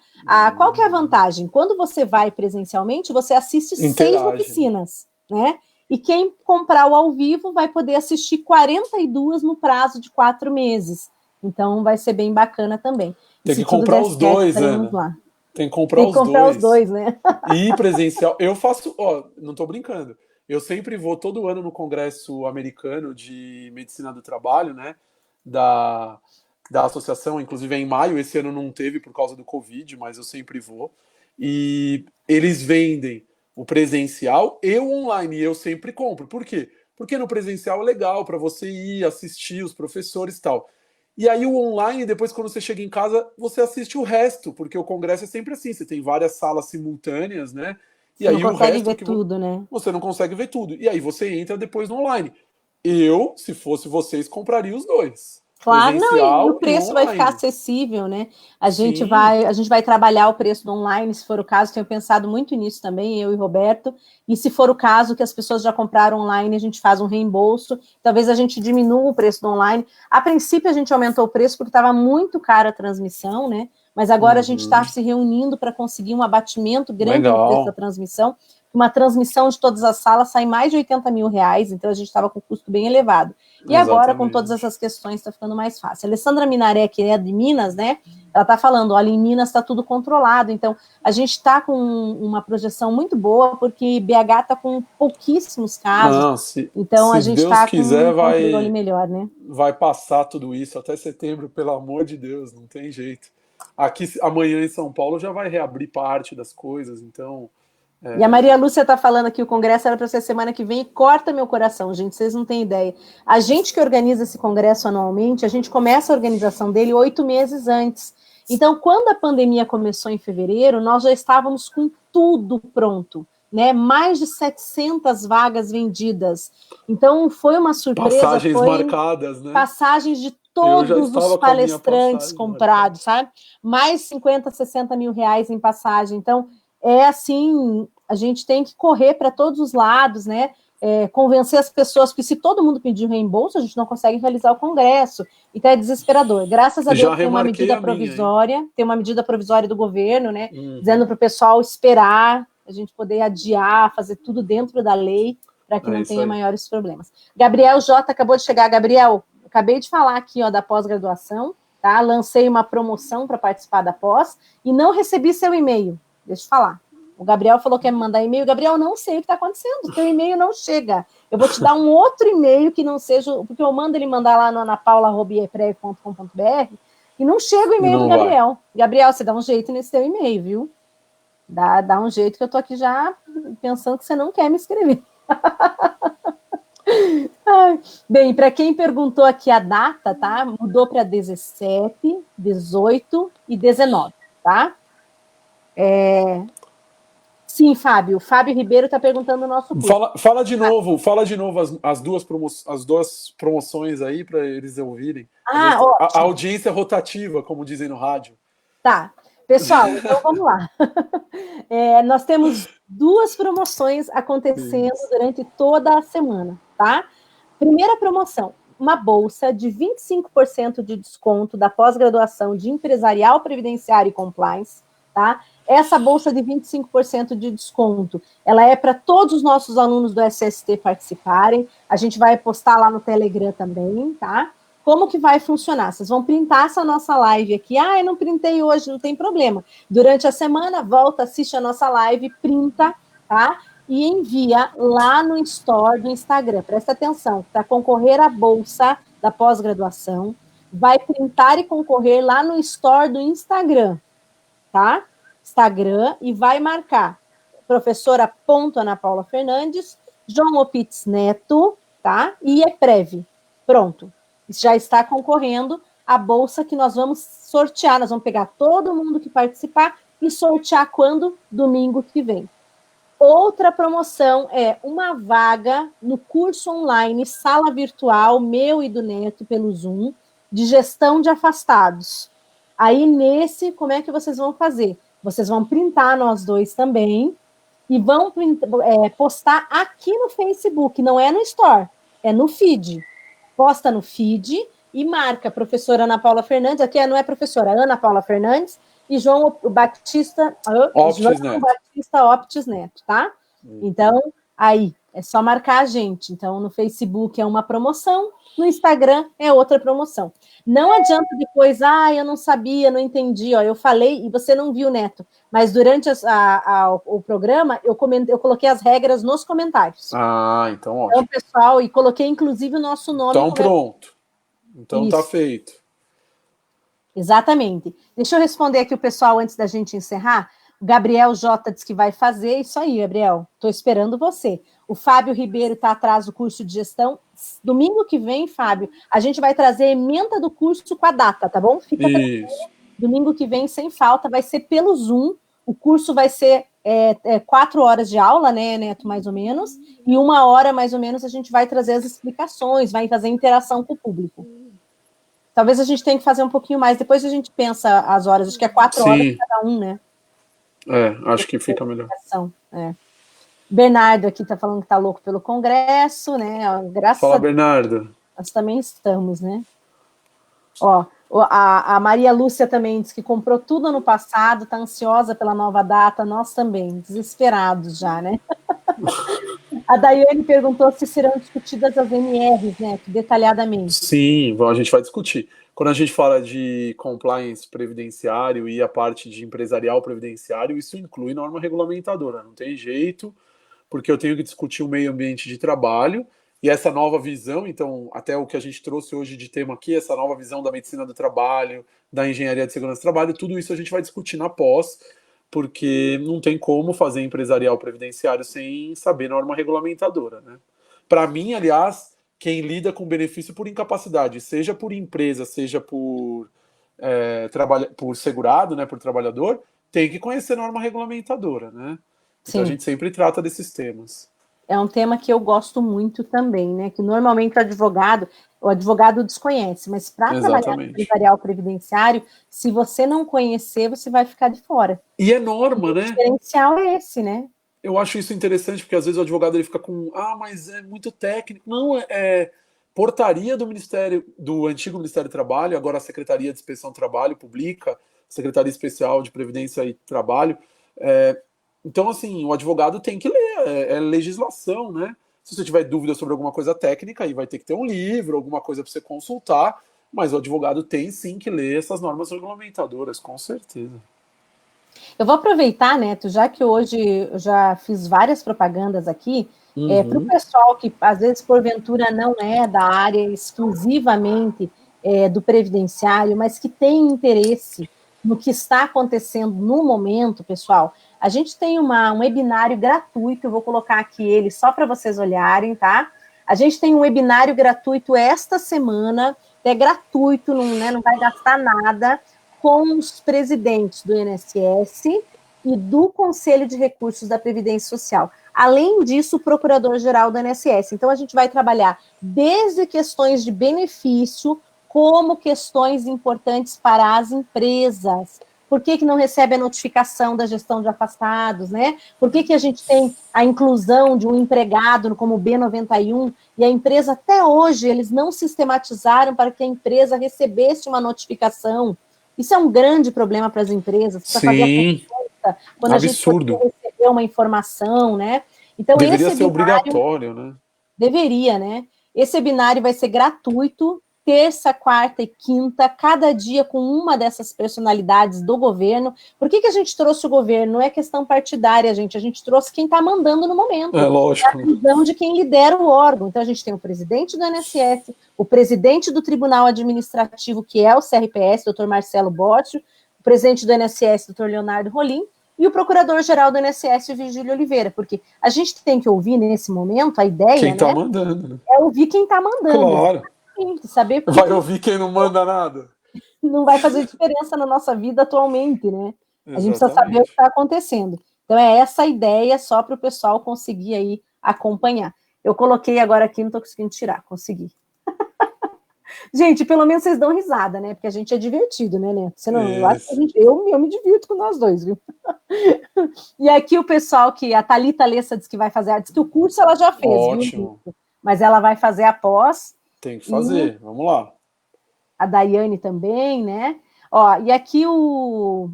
Qual que é a vantagem? Quando você vai presencialmente, você assiste 6 oficinas, né? E quem comprar o ao vivo vai poder assistir 42 no prazo de 4 meses. Então, vai ser bem bacana também. Tem que comprar os dois, Ana. Lá. Tem que comprar os dois, né? E presencial. Eu faço, não tô brincando. Eu sempre vou todo ano no Congresso Americano de Medicina do Trabalho, né? Da associação, inclusive é em maio. Esse ano não teve por causa do Covid, mas eu sempre vou. E eles vendem o presencial e o online, e eu sempre compro. Por quê? Porque no presencial é legal para você ir assistir os professores e tal. E aí o online, depois quando você chega em casa, você assiste o resto, porque o congresso é sempre assim, você tem várias salas simultâneas, né? E aí não consegue ver tudo, né? Você não consegue ver tudo. E aí você entra depois no online. Eu, se fosse vocês, compraria os dois. Claro, não, e o preço vai ficar acessível, né? A gente vai trabalhar o preço do online, se for o caso, tenho pensado muito nisso também, eu e Roberto, e se for o caso que as pessoas já compraram online, a gente faz um reembolso, talvez a gente diminua o preço do online. A princípio a gente aumentou o preço porque estava muito cara a transmissão, né? Mas agora a gente está se reunindo para conseguir um abatimento grande no preço da transmissão. Uma transmissão de todas as salas sai mais de R$80 mil, então a gente estava com um custo bem elevado. E agora, com todas essas questões, está ficando mais fácil. A Alessandra Minaré, que é de Minas, né? Ela está falando, olha, em Minas está tudo controlado. Então, a gente está com uma projeção muito boa, porque BH está com pouquíssimos casos. Então, a gente está com um controle melhor, né? Vai passar tudo isso até setembro, pelo amor de Deus, não tem jeito. Aqui, amanhã em São Paulo, já vai reabrir parte das coisas, então... E a Maria Lúcia está falando que o congresso era para ser semana que vem e corta meu coração, gente, vocês não têm ideia. A gente que organiza esse congresso anualmente, a gente começa a organização dele 8 meses antes. Então, quando a pandemia começou em fevereiro, nós já estávamos com tudo pronto, né? Mais de 700 vagas vendidas. Então, foi uma surpresa. Passagens marcadas, né? Passagens de todos os palestrantes comprados, sabe? Mais 50, 60 mil reais em passagem. Então, assim, a gente tem que correr para todos os lados, né? Convencer as pessoas, porque se todo mundo pedir reembolso, a gente não consegue realizar o congresso. Então é desesperador. Graças a Deus tem uma medida provisória, tem uma medida provisória do governo, né? Dizendo para o pessoal esperar, a gente poder adiar, fazer tudo dentro da lei, para que não tenha maiores problemas. Gabriel J. acabou de chegar. Gabriel, acabei de falar aqui, ó, da pós-graduação, tá? Lancei uma promoção para participar da pós e não recebi seu e-mail. Deixa eu falar. O Gabriel falou que ia me mandar e-mail. Gabriel, não sei o que está acontecendo. O teu e-mail não chega. Eu vou te dar um outro e-mail que não seja... Porque eu mando ele mandar lá no anapaula@ieprev.com.br e não chega o e-mail do Gabriel. Vai. Gabriel, você dá um jeito nesse teu e-mail, viu? Dá um jeito que eu tô aqui já pensando que você não quer me escrever. Bem, para quem perguntou aqui a data, tá? Mudou para 17, 18 e 19, tá? Sim, Fábio. Fábio Ribeiro está perguntando o nosso curso. Fala de novo as duas promoções aí para eles ouvirem. A audiência rotativa, como dizem no rádio. Tá. Pessoal, então vamos lá. Nós temos 2 promoções acontecendo durante toda a semana, tá? Primeira promoção, uma bolsa de 25% de desconto da pós-graduação de Empresarial, Previdenciário e Compliance, tá? Essa bolsa de 25% de desconto, ela é para todos os nossos alunos do SST participarem. A gente vai postar lá no Telegram também, tá? Como que vai funcionar? Vocês vão printar essa nossa live aqui. Ah, eu não printei hoje, não tem problema. Durante a semana, volta, assiste a nossa live, printa, tá? E envia lá no Store do Instagram. Presta atenção, para concorrer à bolsa da pós-graduação, vai printar e concorrer lá no Store do Instagram, tá? Instagram, e vai marcar professora Ana Paula Fernandes, João Opitz Neto, tá? E EPREV. Pronto. Já está concorrendo à bolsa que nós vamos sortear. Nós vamos pegar todo mundo que participar e sortear quando? Domingo que vem. Outra promoção é uma vaga no curso online, sala virtual, meu e do Neto, pelo Zoom, de gestão de afastados. Aí, nesse, como é que vocês vão fazer? Vocês vão printar nós dois também e vão postar aqui no Facebook, não é no Store, é no feed. Posta no feed e marca a professora Ana Paula Fernandes, aqui não é professora, Ana Paula Fernandes e João Batista Optis Neto, tá? Então, aí, é só marcar a gente. Então, no Facebook é uma promoção, no Instagram é outra promoção. Não adianta depois, eu não sabia, não entendi, eu falei e você não viu, Neto. Mas durante o programa, eu coloquei as regras nos comentários. Então ótimo. Então, pessoal, e coloquei inclusive o nosso nome. Então pronto. Então tá feito. Exatamente. Deixa eu responder aqui o pessoal antes da gente encerrar. O Gabriel J diz que vai fazer. Isso aí, Gabriel. Estou esperando você. O Fábio Ribeiro está atrás do curso de gestão. Domingo que vem, Fábio, a gente vai trazer a ementa do curso com a data, tá bom? Fica tranquilo. Domingo que vem, sem falta, vai ser pelo Zoom. O curso vai ser 4 horas de aula, né, Neto, mais ou menos. E 1 hora, mais ou menos, a gente vai trazer as explicações, vai fazer interação com o público. Talvez a gente tenha que fazer um pouquinho mais. Depois a gente pensa as horas. Acho que é 4 horas cada um, né? Acho que fica melhor. Bernardo aqui está falando que está louco pelo Congresso, né? Fala, Bernardo. Nós também estamos, né? Ó, a Maria Lúcia também diz que comprou tudo ano passado, está ansiosa pela nova data. Nós também, desesperados já, né? A Daiane perguntou se serão discutidas as MRs, né? Detalhadamente. Sim, a gente vai discutir. Quando a gente fala de compliance previdenciário e a parte de empresarial previdenciário, isso inclui norma regulamentadora, não tem jeito, porque eu tenho que discutir o meio ambiente de trabalho e essa nova visão, então, até o que a gente trouxe hoje de tema aqui, essa nova visão da medicina do trabalho, da engenharia de segurança do trabalho, tudo isso a gente vai discutir na pós, porque não tem como fazer empresarial previdenciário sem saber norma regulamentadora, né? Para mim, aliás, quem lida com benefício por incapacidade, seja por empresa, seja por segurado, né, por trabalhador, tem que conhecer norma regulamentadora, né? Então a gente sempre trata desses temas. É um tema que eu gosto muito também, né? Que normalmente o advogado desconhece, mas para trabalhar no empresarial previdenciário, se você não conhecer, você vai ficar de fora. E é norma, né? O diferencial é esse, né? Eu acho isso interessante, porque às vezes o advogado ele fica com, mas é muito técnico. Não, é portaria do Ministério, do antigo Ministério do Trabalho, agora a Secretaria de Inspeção do Trabalho publica, Secretaria Especial de Previdência e Trabalho. Então, assim, o advogado tem que ler, é legislação, né? Se você tiver dúvida sobre alguma coisa técnica, aí vai ter que ter um livro, alguma coisa para você consultar, mas o advogado tem sim que ler essas normas regulamentadoras, com certeza. Eu vou aproveitar, Neto, já que hoje eu já fiz várias propagandas aqui, para o pessoal que, às vezes, porventura, não é da área exclusivamente do previdenciário, mas que tem interesse no que está acontecendo no momento, pessoal, a gente tem um webinário gratuito, eu vou colocar aqui ele só para vocês olharem, tá? A gente tem um webinário gratuito esta semana, é gratuito, não vai gastar nada, com os presidentes do INSS e do Conselho de Recursos da Previdência Social. Além disso, o Procurador-Geral do INSS. Então, a gente vai trabalhar desde questões de benefício, como questões importantes para as empresas. por que não recebe a notificação da gestão de afastados, né? Por que a gente tem a inclusão de um empregado como B91 e a empresa, até hoje, eles não sistematizaram para que a empresa recebesse uma notificação. Isso é um grande problema para as empresas, para fazer a consulta, quando absurdo. A gente receber uma informação, né? Então, deveria esse ser binário, obrigatório, né? Deveria, né? Esse binário vai ser gratuito, terça, quarta e quinta, cada dia com uma dessas personalidades do governo. Por que a gente trouxe o governo? Não é questão partidária, gente. A gente trouxe quem está mandando no momento. É lógico. É a visão de quem lidera o órgão. Então, a gente tem o presidente do INSS, o presidente do Tribunal Administrativo, que é o CRPS, doutor Marcelo Botti, o presidente do INSS, doutor Leonardo Rolim, e o procurador-geral do INSS, o Virgílio Oliveira, porque a gente tem que ouvir, nesse momento, a ideia, quem está né, mandando, né? É ouvir quem está mandando. Claro. Saber vai ouvir quem não manda nada. Não vai fazer diferença na nossa vida atualmente, né? Exatamente. A gente precisa saber o que está acontecendo. Então, é essa a ideia, só para o pessoal conseguir aí acompanhar. Eu coloquei agora aqui, não estou conseguindo tirar, consegui. Gente, pelo menos vocês dão risada, né? Porque a gente é divertido, né, Neto? Você não, eu acho que eu me divirto com nós dois, viu? E aqui o pessoal que a Thalita Lessa diz que vai fazer, diz que o curso ela já fez, ótimo, viu? Mas ela vai fazer após. Tem que fazer, vamos lá. A Daiane também, né? Ó, e aqui o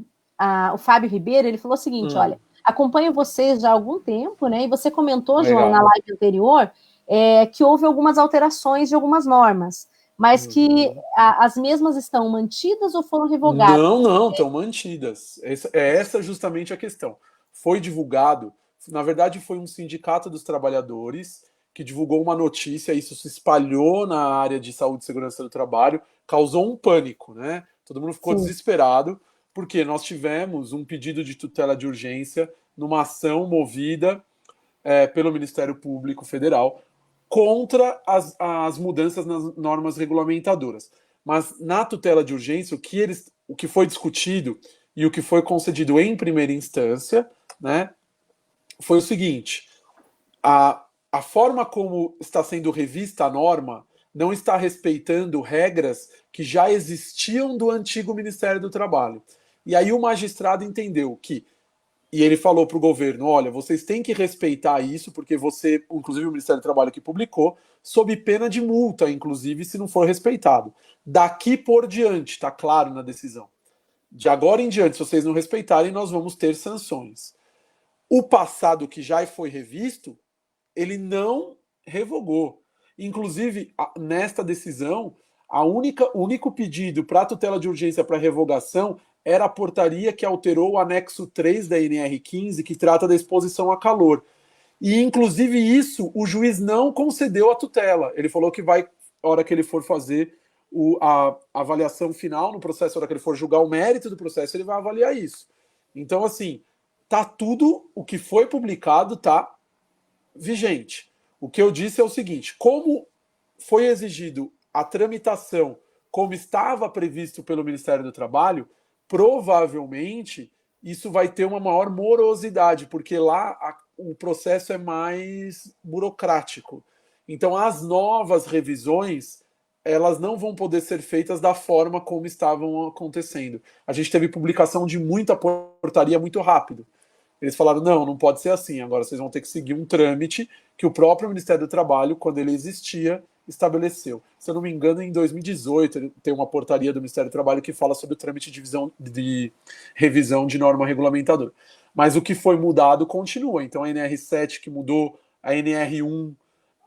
Fábio Ribeiro, ele falou o seguinte, olha, acompanho vocês já há algum tempo, né? E você comentou, legal, João, na live anterior, que houve algumas alterações de algumas normas, mas que as mesmas estão mantidas ou foram revogadas? Não, estão mantidas. Essa justamente a questão. Foi divulgado, na verdade foi um sindicato dos trabalhadores que divulgou uma notícia, isso se espalhou na área de saúde e segurança do trabalho, causou um pânico, né? Todo mundo ficou desesperado, porque nós tivemos um pedido de tutela de urgência numa ação movida pelo Ministério Público Federal contra as mudanças nas normas regulamentadoras. Mas na tutela de urgência, o que foi discutido e o que foi concedido em primeira instância, né, foi o seguinte: a forma como está sendo revista a norma não está respeitando regras que já existiam do antigo Ministério do Trabalho. E aí o magistrado entendeu que, e ele falou para o governo, olha, vocês têm que respeitar isso, porque você, inclusive o Ministério do Trabalho que publicou, sob pena de multa, inclusive, se não for respeitado. Daqui por diante, está claro na decisão. De agora em diante, se vocês não respeitarem, nós vamos ter sanções. O passado que já foi revisto, ele não revogou. Inclusive, nesta decisão, o único pedido para tutela de urgência para revogação era a portaria que alterou o anexo 3 da NR15, que trata da exposição a calor. E, inclusive, isso o juiz não concedeu a tutela. Ele falou que vai, a hora que ele for fazer a avaliação final no processo, a hora que ele for julgar o mérito do processo, ele vai avaliar isso. Então, assim, tá tudo, o que foi publicado tá vigente. O que eu disse é o seguinte: como foi exigido a tramitação como estava previsto pelo Ministério do Trabalho, provavelmente isso vai ter uma maior morosidade, porque lá o processo é mais burocrático. Então, as novas revisões, elas não vão poder ser feitas da forma como estavam acontecendo. A gente teve publicação de muita portaria muito rápido. Eles falaram, não pode ser assim, agora vocês vão ter que seguir um trâmite que o próprio Ministério do Trabalho, quando ele existia, estabeleceu. Se eu não me engano, em 2018, tem uma portaria do Ministério do Trabalho que fala sobre o trâmite de revisão de norma regulamentadora. Mas o que foi mudado continua. Então, a NR7 que mudou, a NR1,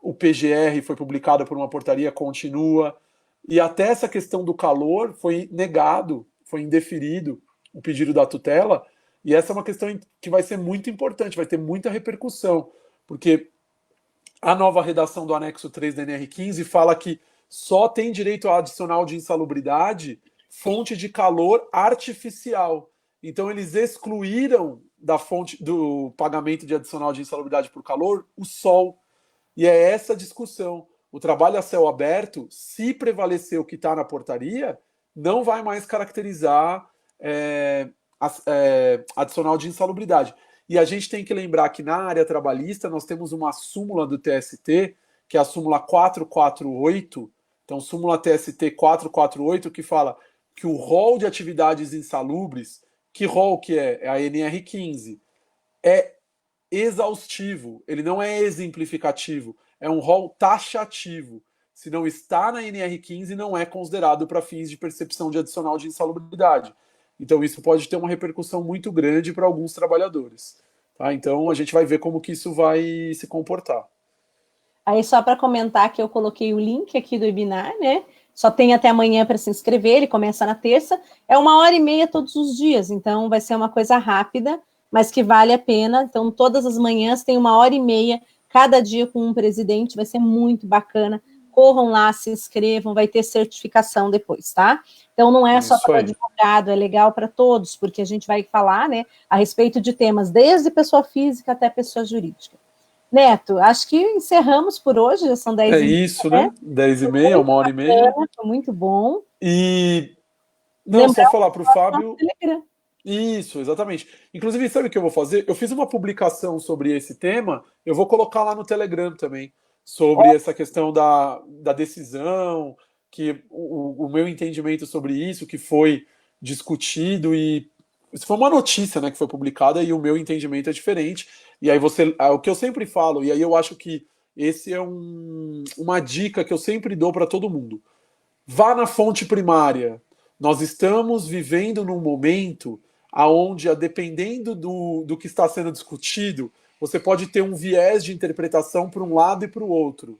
o PGR foi publicado por uma portaria, continua. E até essa questão do calor foi negado, foi indeferido o pedido da tutela. E essa é uma questão que vai ser muito importante, vai ter muita repercussão, porque a nova redação do anexo 3 da NR15 fala que só tem direito ao adicional de insalubridade fonte de calor artificial. Então eles excluíram da fonte do pagamento de adicional de insalubridade por calor o sol. E é essa discussão. O trabalho a céu aberto, se prevalecer o que está na portaria, não vai mais caracterizar adicional de insalubridade. E a gente tem que lembrar que na área trabalhista nós temos uma súmula do TST, que é a súmula 448, então súmula TST 448, que fala que o rol de atividades insalubres Que rol que é? É a NR15. É exaustivo, ele não é exemplificativo, é um rol taxativo. Se não está na NR15, não é considerado para fins de percepção de adicional de insalubridade. Então isso pode ter uma repercussão muito grande para alguns trabalhadores. Tá? Então a gente vai ver como que isso vai se comportar. Aí só para comentar que eu coloquei o link aqui do webinar, né? Só tem até amanhã para se inscrever, ele começa na terça. É 1h30 todos os dias, então vai ser uma coisa rápida, mas que vale a pena. Então, todas as manhãs tem 1h30, cada dia com um presidente, vai ser muito bacana. Corram lá, se inscrevam, vai ter certificação depois, tá? Então, não é só para advogado, é legal para todos, porque a gente vai falar, né, a respeito de temas desde pessoa física até pessoa jurídica. Neto, acho que encerramos por hoje, já são 10h30. É isso, né? 10h30, 1h30. Foi muito bom. E não, só falar para o Fábio. Telegram. Isso, exatamente. Inclusive, sabe o que eu vou fazer? Eu fiz uma publicação sobre esse tema, eu vou colocar lá no Telegram também, sobre essa questão da decisão, que o meu entendimento sobre isso, que foi discutido, e isso foi uma notícia, né, que foi publicada, e o meu entendimento é diferente. E aí o que eu sempre falo, e aí eu acho que esse é uma dica que eu sempre dou para todo mundo. Vá na fonte primária. Nós estamos vivendo num momento onde, dependendo do que está sendo discutido, você pode ter um viés de interpretação para um lado e para o outro,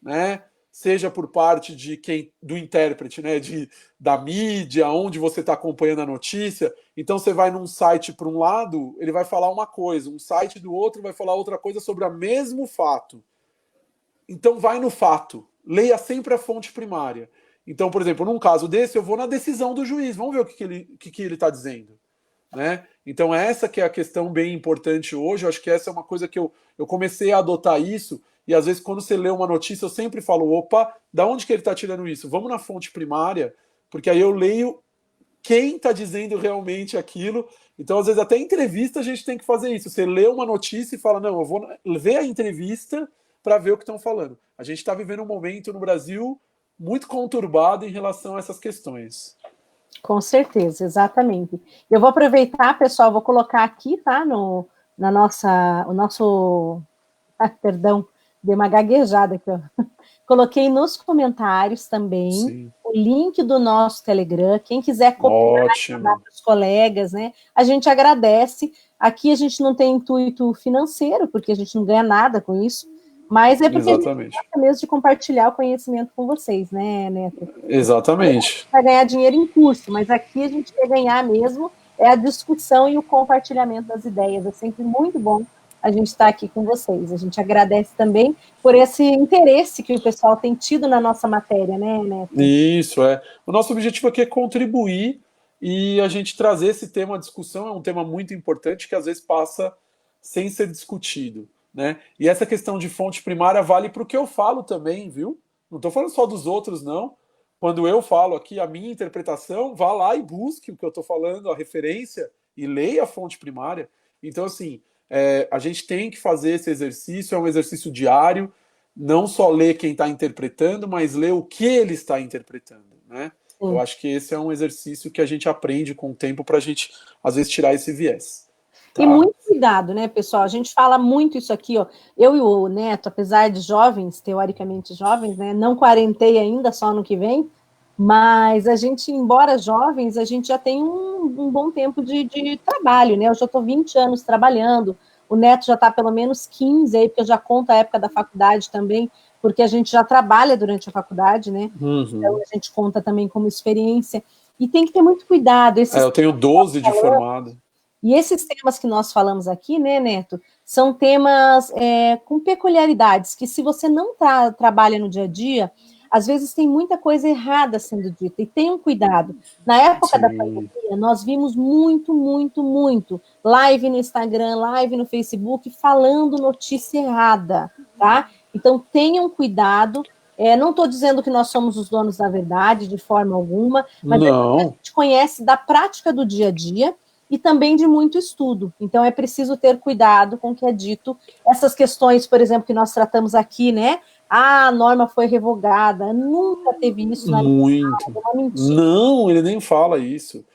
né? Seja por parte do intérprete, né? Da mídia, onde você está acompanhando a notícia. Então você vai num site para um lado, ele vai falar uma coisa, um site do outro vai falar outra coisa sobre o mesmo fato. Então vai no fato, leia sempre a fonte primária. Então, por exemplo, num caso desse, eu vou na decisão do juiz, vamos ver o que ele está dizendo. Né? Então essa que é a questão bem importante hoje, eu acho que essa é uma coisa que eu comecei a adotar isso, e às vezes quando você lê uma notícia eu sempre falo, opa, da onde que ele está tirando isso? Vamos na fonte primária, porque aí eu leio quem está dizendo realmente aquilo. Então às vezes até em entrevista a gente tem que fazer isso, você lê uma notícia e fala, não, eu vou ver a entrevista para ver o que estão falando. A gente está vivendo um momento no Brasil muito conturbado em relação a essas questões. Com certeza, exatamente. Eu vou aproveitar, pessoal, vou colocar aqui, tá, o nosso, perdão, dei uma gaguejada aqui, ó. Coloquei nos comentários também. Sim. O link do nosso Telegram, quem quiser copiar para os colegas, né, a gente agradece. Aqui a gente não tem intuito financeiro, porque a gente não ganha nada com isso, mas é porque exatamente. A gente gosta mesmo de compartilhar o conhecimento com vocês, né, Neto? Exatamente. Vai ganhar dinheiro em curso, mas aqui a gente quer ganhar mesmo é a discussão e o compartilhamento das ideias. É sempre muito bom a gente estar aqui com vocês. A gente agradece também por esse interesse que o pessoal tem tido na nossa matéria, né, Neto? Isso, é. O nosso objetivo aqui é contribuir e a gente trazer esse tema à discussão. É um tema muito importante que às vezes passa sem ser discutido. Né? E essa questão de fonte primária vale para o que eu falo também, viu? Não estou falando só dos outros, não. Quando eu falo aqui a minha interpretação, vá lá e busque o que eu estou falando, a referência, e leia a fonte primária. Então, assim, a gente tem que fazer esse exercício, é um exercício diário, não só ler quem está interpretando, mas ler o que ele está interpretando, né? Eu acho que esse é um exercício que a gente aprende com o tempo para a gente, às vezes, tirar esse viés. E muito cuidado, né, pessoal? A gente fala muito isso aqui, ó. Eu e o Neto, apesar de jovens, teoricamente jovens, né? Não quarentei ainda, só ano que vem, mas a gente, embora jovens, a gente já tem um bom tempo de trabalho, né? Eu já estou 20 anos trabalhando, o Neto já está pelo menos 15 aí, porque eu já conto a época da faculdade também, porque a gente já trabalha durante a faculdade, né? Então a gente conta também como experiência. E tem que ter muito cuidado. Eu tenho 12 de formado. E esses temas que nós falamos aqui, né, Neto, são temas com peculiaridades, que se você não trabalha no dia a dia, às vezes tem muita coisa errada sendo dita, e tenham cuidado. Na época da pandemia, nós vimos muito live no Instagram, live no Facebook, falando notícia errada, tá? Então tenham cuidado. Não estou dizendo que nós somos os donos da verdade, de forma alguma, mas a gente conhece da prática do dia a dia, e também de muito estudo. Então, é preciso ter cuidado com o que é dito. Essas questões, por exemplo, que nós tratamos aqui, né? A norma foi revogada, nunca teve isso na Muito. Não, ele nem fala isso.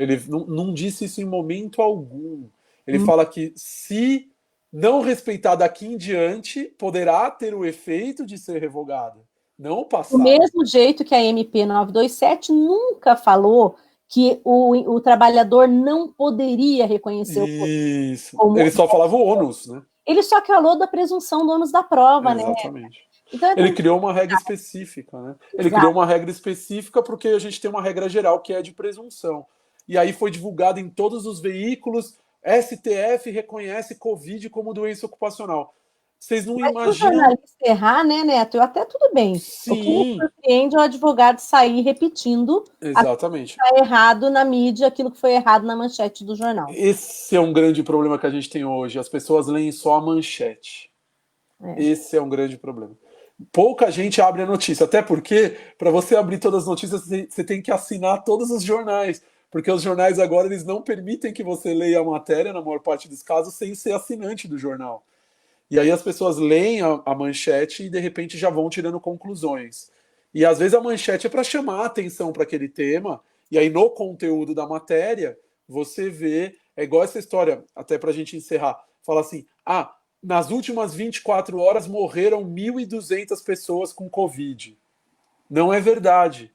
Ele não disse isso em momento algum. Ele fala que se não respeitar daqui em diante, poderá ter o efeito de ser revogada, não o Do passado. mesmo jeito que a MP 927 nunca falou que o trabalhador não poderia reconhecer Isso. como... Ele só falava o ônus, né? Ele só falou da presunção do ônus da prova, né? Exatamente. Então, Ele criou uma regra específica, né? Ele Exato. criou uma regra específica porque a gente tem uma regra geral que é de presunção. E aí foi divulgado em todos os veículos, STF reconhece Covid como doença ocupacional. Vocês não Mas se o imaginam... jornalista errar, né, Neto? Eu até tudo bem. Sim. O que me surpreende é o advogado sair repetindo Exatamente. aquilo que está errado na mídia, aquilo que foi errado na manchete do jornal. Esse é um grande problema que a gente tem hoje. As pessoas leem só a manchete. Esse é um grande problema. Pouca gente abre a notícia, até porque para você abrir todas as notícias você tem que assinar todos os jornais, porque os jornais agora eles não permitem que você leia a matéria, na maior parte dos casos, sem ser assinante do jornal. E aí as pessoas leem a manchete e de repente já vão tirando conclusões. E às vezes a manchete é para chamar a atenção para aquele tema, e aí no conteúdo da matéria você vê, é igual essa história, até para a gente encerrar, fala assim, nas últimas 24 horas morreram 1.200 pessoas com Covid. Não é verdade.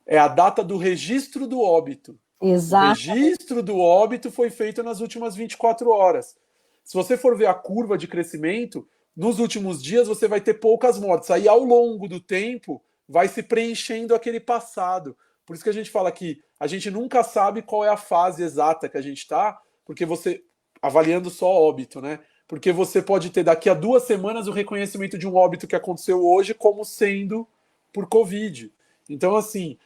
É a data do registro do óbito. Exato. O registro do óbito foi feito nas últimas 24 horas. Se você for ver a curva de crescimento, nos últimos dias você vai ter poucas mortes. Aí, ao longo do tempo, vai se preenchendo aquele passado. Por isso que a gente fala que a gente nunca sabe qual é a fase exata que a gente está, porque você, avaliando só óbito, né? Porque você pode ter daqui a 2 semanas o reconhecimento de um óbito que aconteceu hoje como sendo por Covid. Então, assim,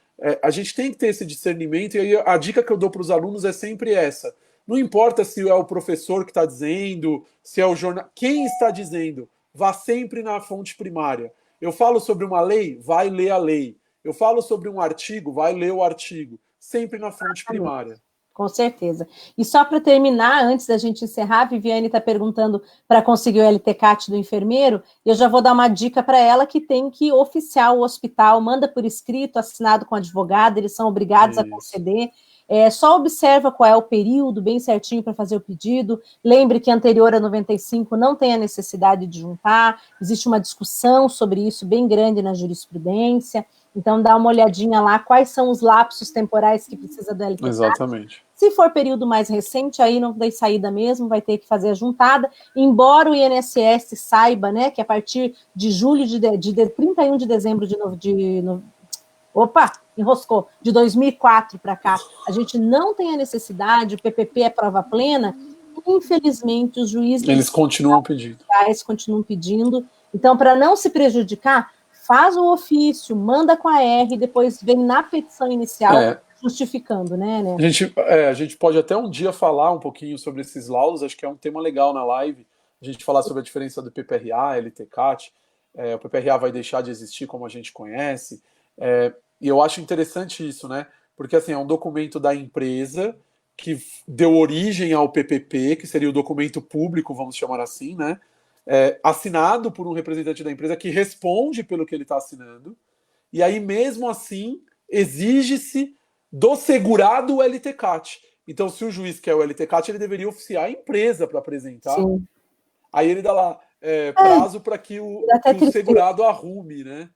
a gente tem que ter esse discernimento, e aí a dica que eu dou para os alunos é sempre essa. Não importa se é o professor que está dizendo, se é o jornal... Quem está dizendo? Vá sempre na fonte primária. Eu falo sobre uma lei, vai ler a lei. Eu falo sobre um artigo, vai ler o artigo. Sempre na fonte primária. Com certeza. E só para terminar, antes da gente encerrar, a Viviane está perguntando para conseguir o LTCAT do enfermeiro, eu já vou dar uma dica para ela que tem que oficiar o hospital, manda por escrito, assinado com advogado, eles são obrigados a conceder. Só observa qual é o período bem certinho para fazer o pedido. Lembre que anterior a 95 não tem a necessidade de juntar, existe uma discussão sobre isso bem grande na jurisprudência. Então, dá uma olhadinha lá, quais são os lapsos temporais que precisa do LTCAT. Exatamente. Se for período mais recente, aí não tem saída mesmo, vai ter que fazer a juntada, embora o INSS saiba, né, que a partir de julho, de 31 de dezembro enroscou, de 2004 para cá, a gente não tem a necessidade, o PPP é prova plena, infelizmente os juízes... Eles continuam pedindo. Continuam pedindo, então, para não se prejudicar, faz o ofício, manda com a R, depois vem na petição inicial justificando, né? A gente pode até um dia falar um pouquinho sobre esses laudos, acho que é um tema legal na live, a gente falar sobre a diferença do PPRA, LTCAT, o PPRA vai deixar de existir como a gente conhece, e eu acho interessante isso, né? Porque assim, é um documento da empresa que deu origem ao PPP, que seria o documento público, vamos chamar assim, né? Assinado por um representante da empresa que responde pelo que ele está assinando, e aí mesmo assim exige-se do segurado o LTCAT. Então, se o juiz quer o LTCAT, ele deveria oficiar a empresa para apresentar. Sim. Aí ele dá lá prazo para que o segurado arrume, né?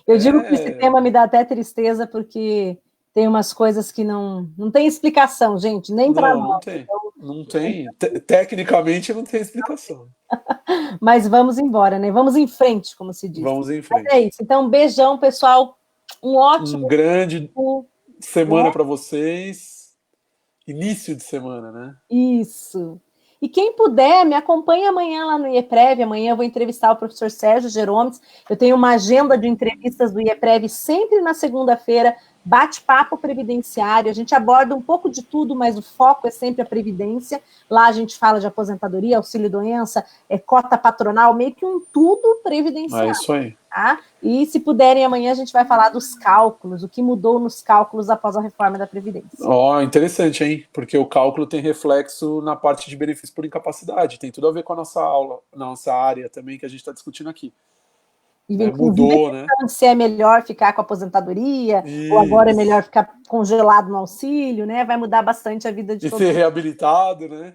Eu digo que esse tema me dá até tristeza, porque tem umas coisas que não tem explicação, gente, nem para nós. Não tem. Então, não tem. Tecnicamente não tem explicação. Mas vamos embora, né? Vamos em frente, como se diz. Vamos em frente. Mas é isso. Então, um beijão, pessoal. Um ótimo... grande semana para vocês. Início de semana, né? Isso. E quem puder, me acompanha amanhã lá no IEPREV. Amanhã eu vou entrevistar o professor Sérgio Geromes. Eu tenho uma agenda de entrevistas do IEPREV sempre na segunda-feira, bate-papo previdenciário. A gente aborda um pouco de tudo, mas o foco é sempre a previdência. Lá a gente fala de aposentadoria, auxílio-doença, cota patronal, meio que um tudo previdenciário. É isso aí. Tá? E se puderem, amanhã a gente vai falar dos cálculos, o que mudou nos cálculos após a reforma da Previdência. Interessante, hein? Porque o cálculo tem reflexo na parte de benefício por incapacidade, tem tudo a ver com a nossa aula, nossa área também que a gente está discutindo aqui. Inclusive, Mudou, né? se é melhor ficar com a aposentadoria, ou agora é melhor ficar congelado no auxílio, né? Vai mudar bastante a vida de E todo ser mundo. reabilitado, né?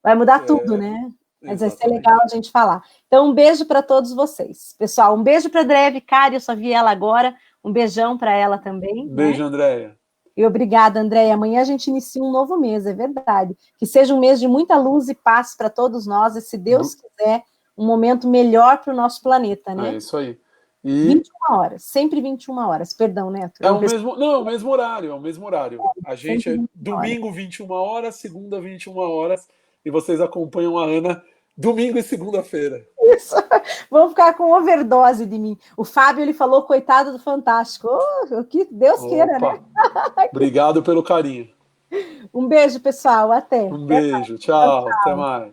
Vai mudar tudo, né? Mas vai ser Exatamente. legal a gente falar. Então, um beijo para todos vocês. Pessoal, um beijo para a Andréia Vicari, eu só vi ela agora. Um beijão para ela também, Beijo, né? Andréia. E obrigada, Andréia. Amanhã a gente inicia um novo mês, é verdade. Que seja um mês de muita luz e paz para todos nós, e se Deus quiser, um momento melhor para o nosso planeta, né? É isso aí. E 21 horas, sempre 21 horas. Perdão, Neto. é o mesmo, não, é o mesmo horário, é o mesmo horário. A gente Sempre é 21 horas. domingo 21 horas, segunda 21 horas, e vocês acompanham a Ana domingo e segunda-feira. Isso. Vão ficar com overdose de mim. O Fábio, ele falou, coitado do Fantástico. Oh, que Deus queira, né? Obrigado pelo carinho. Um beijo, pessoal. Até. Um beijo, tchau, até mais.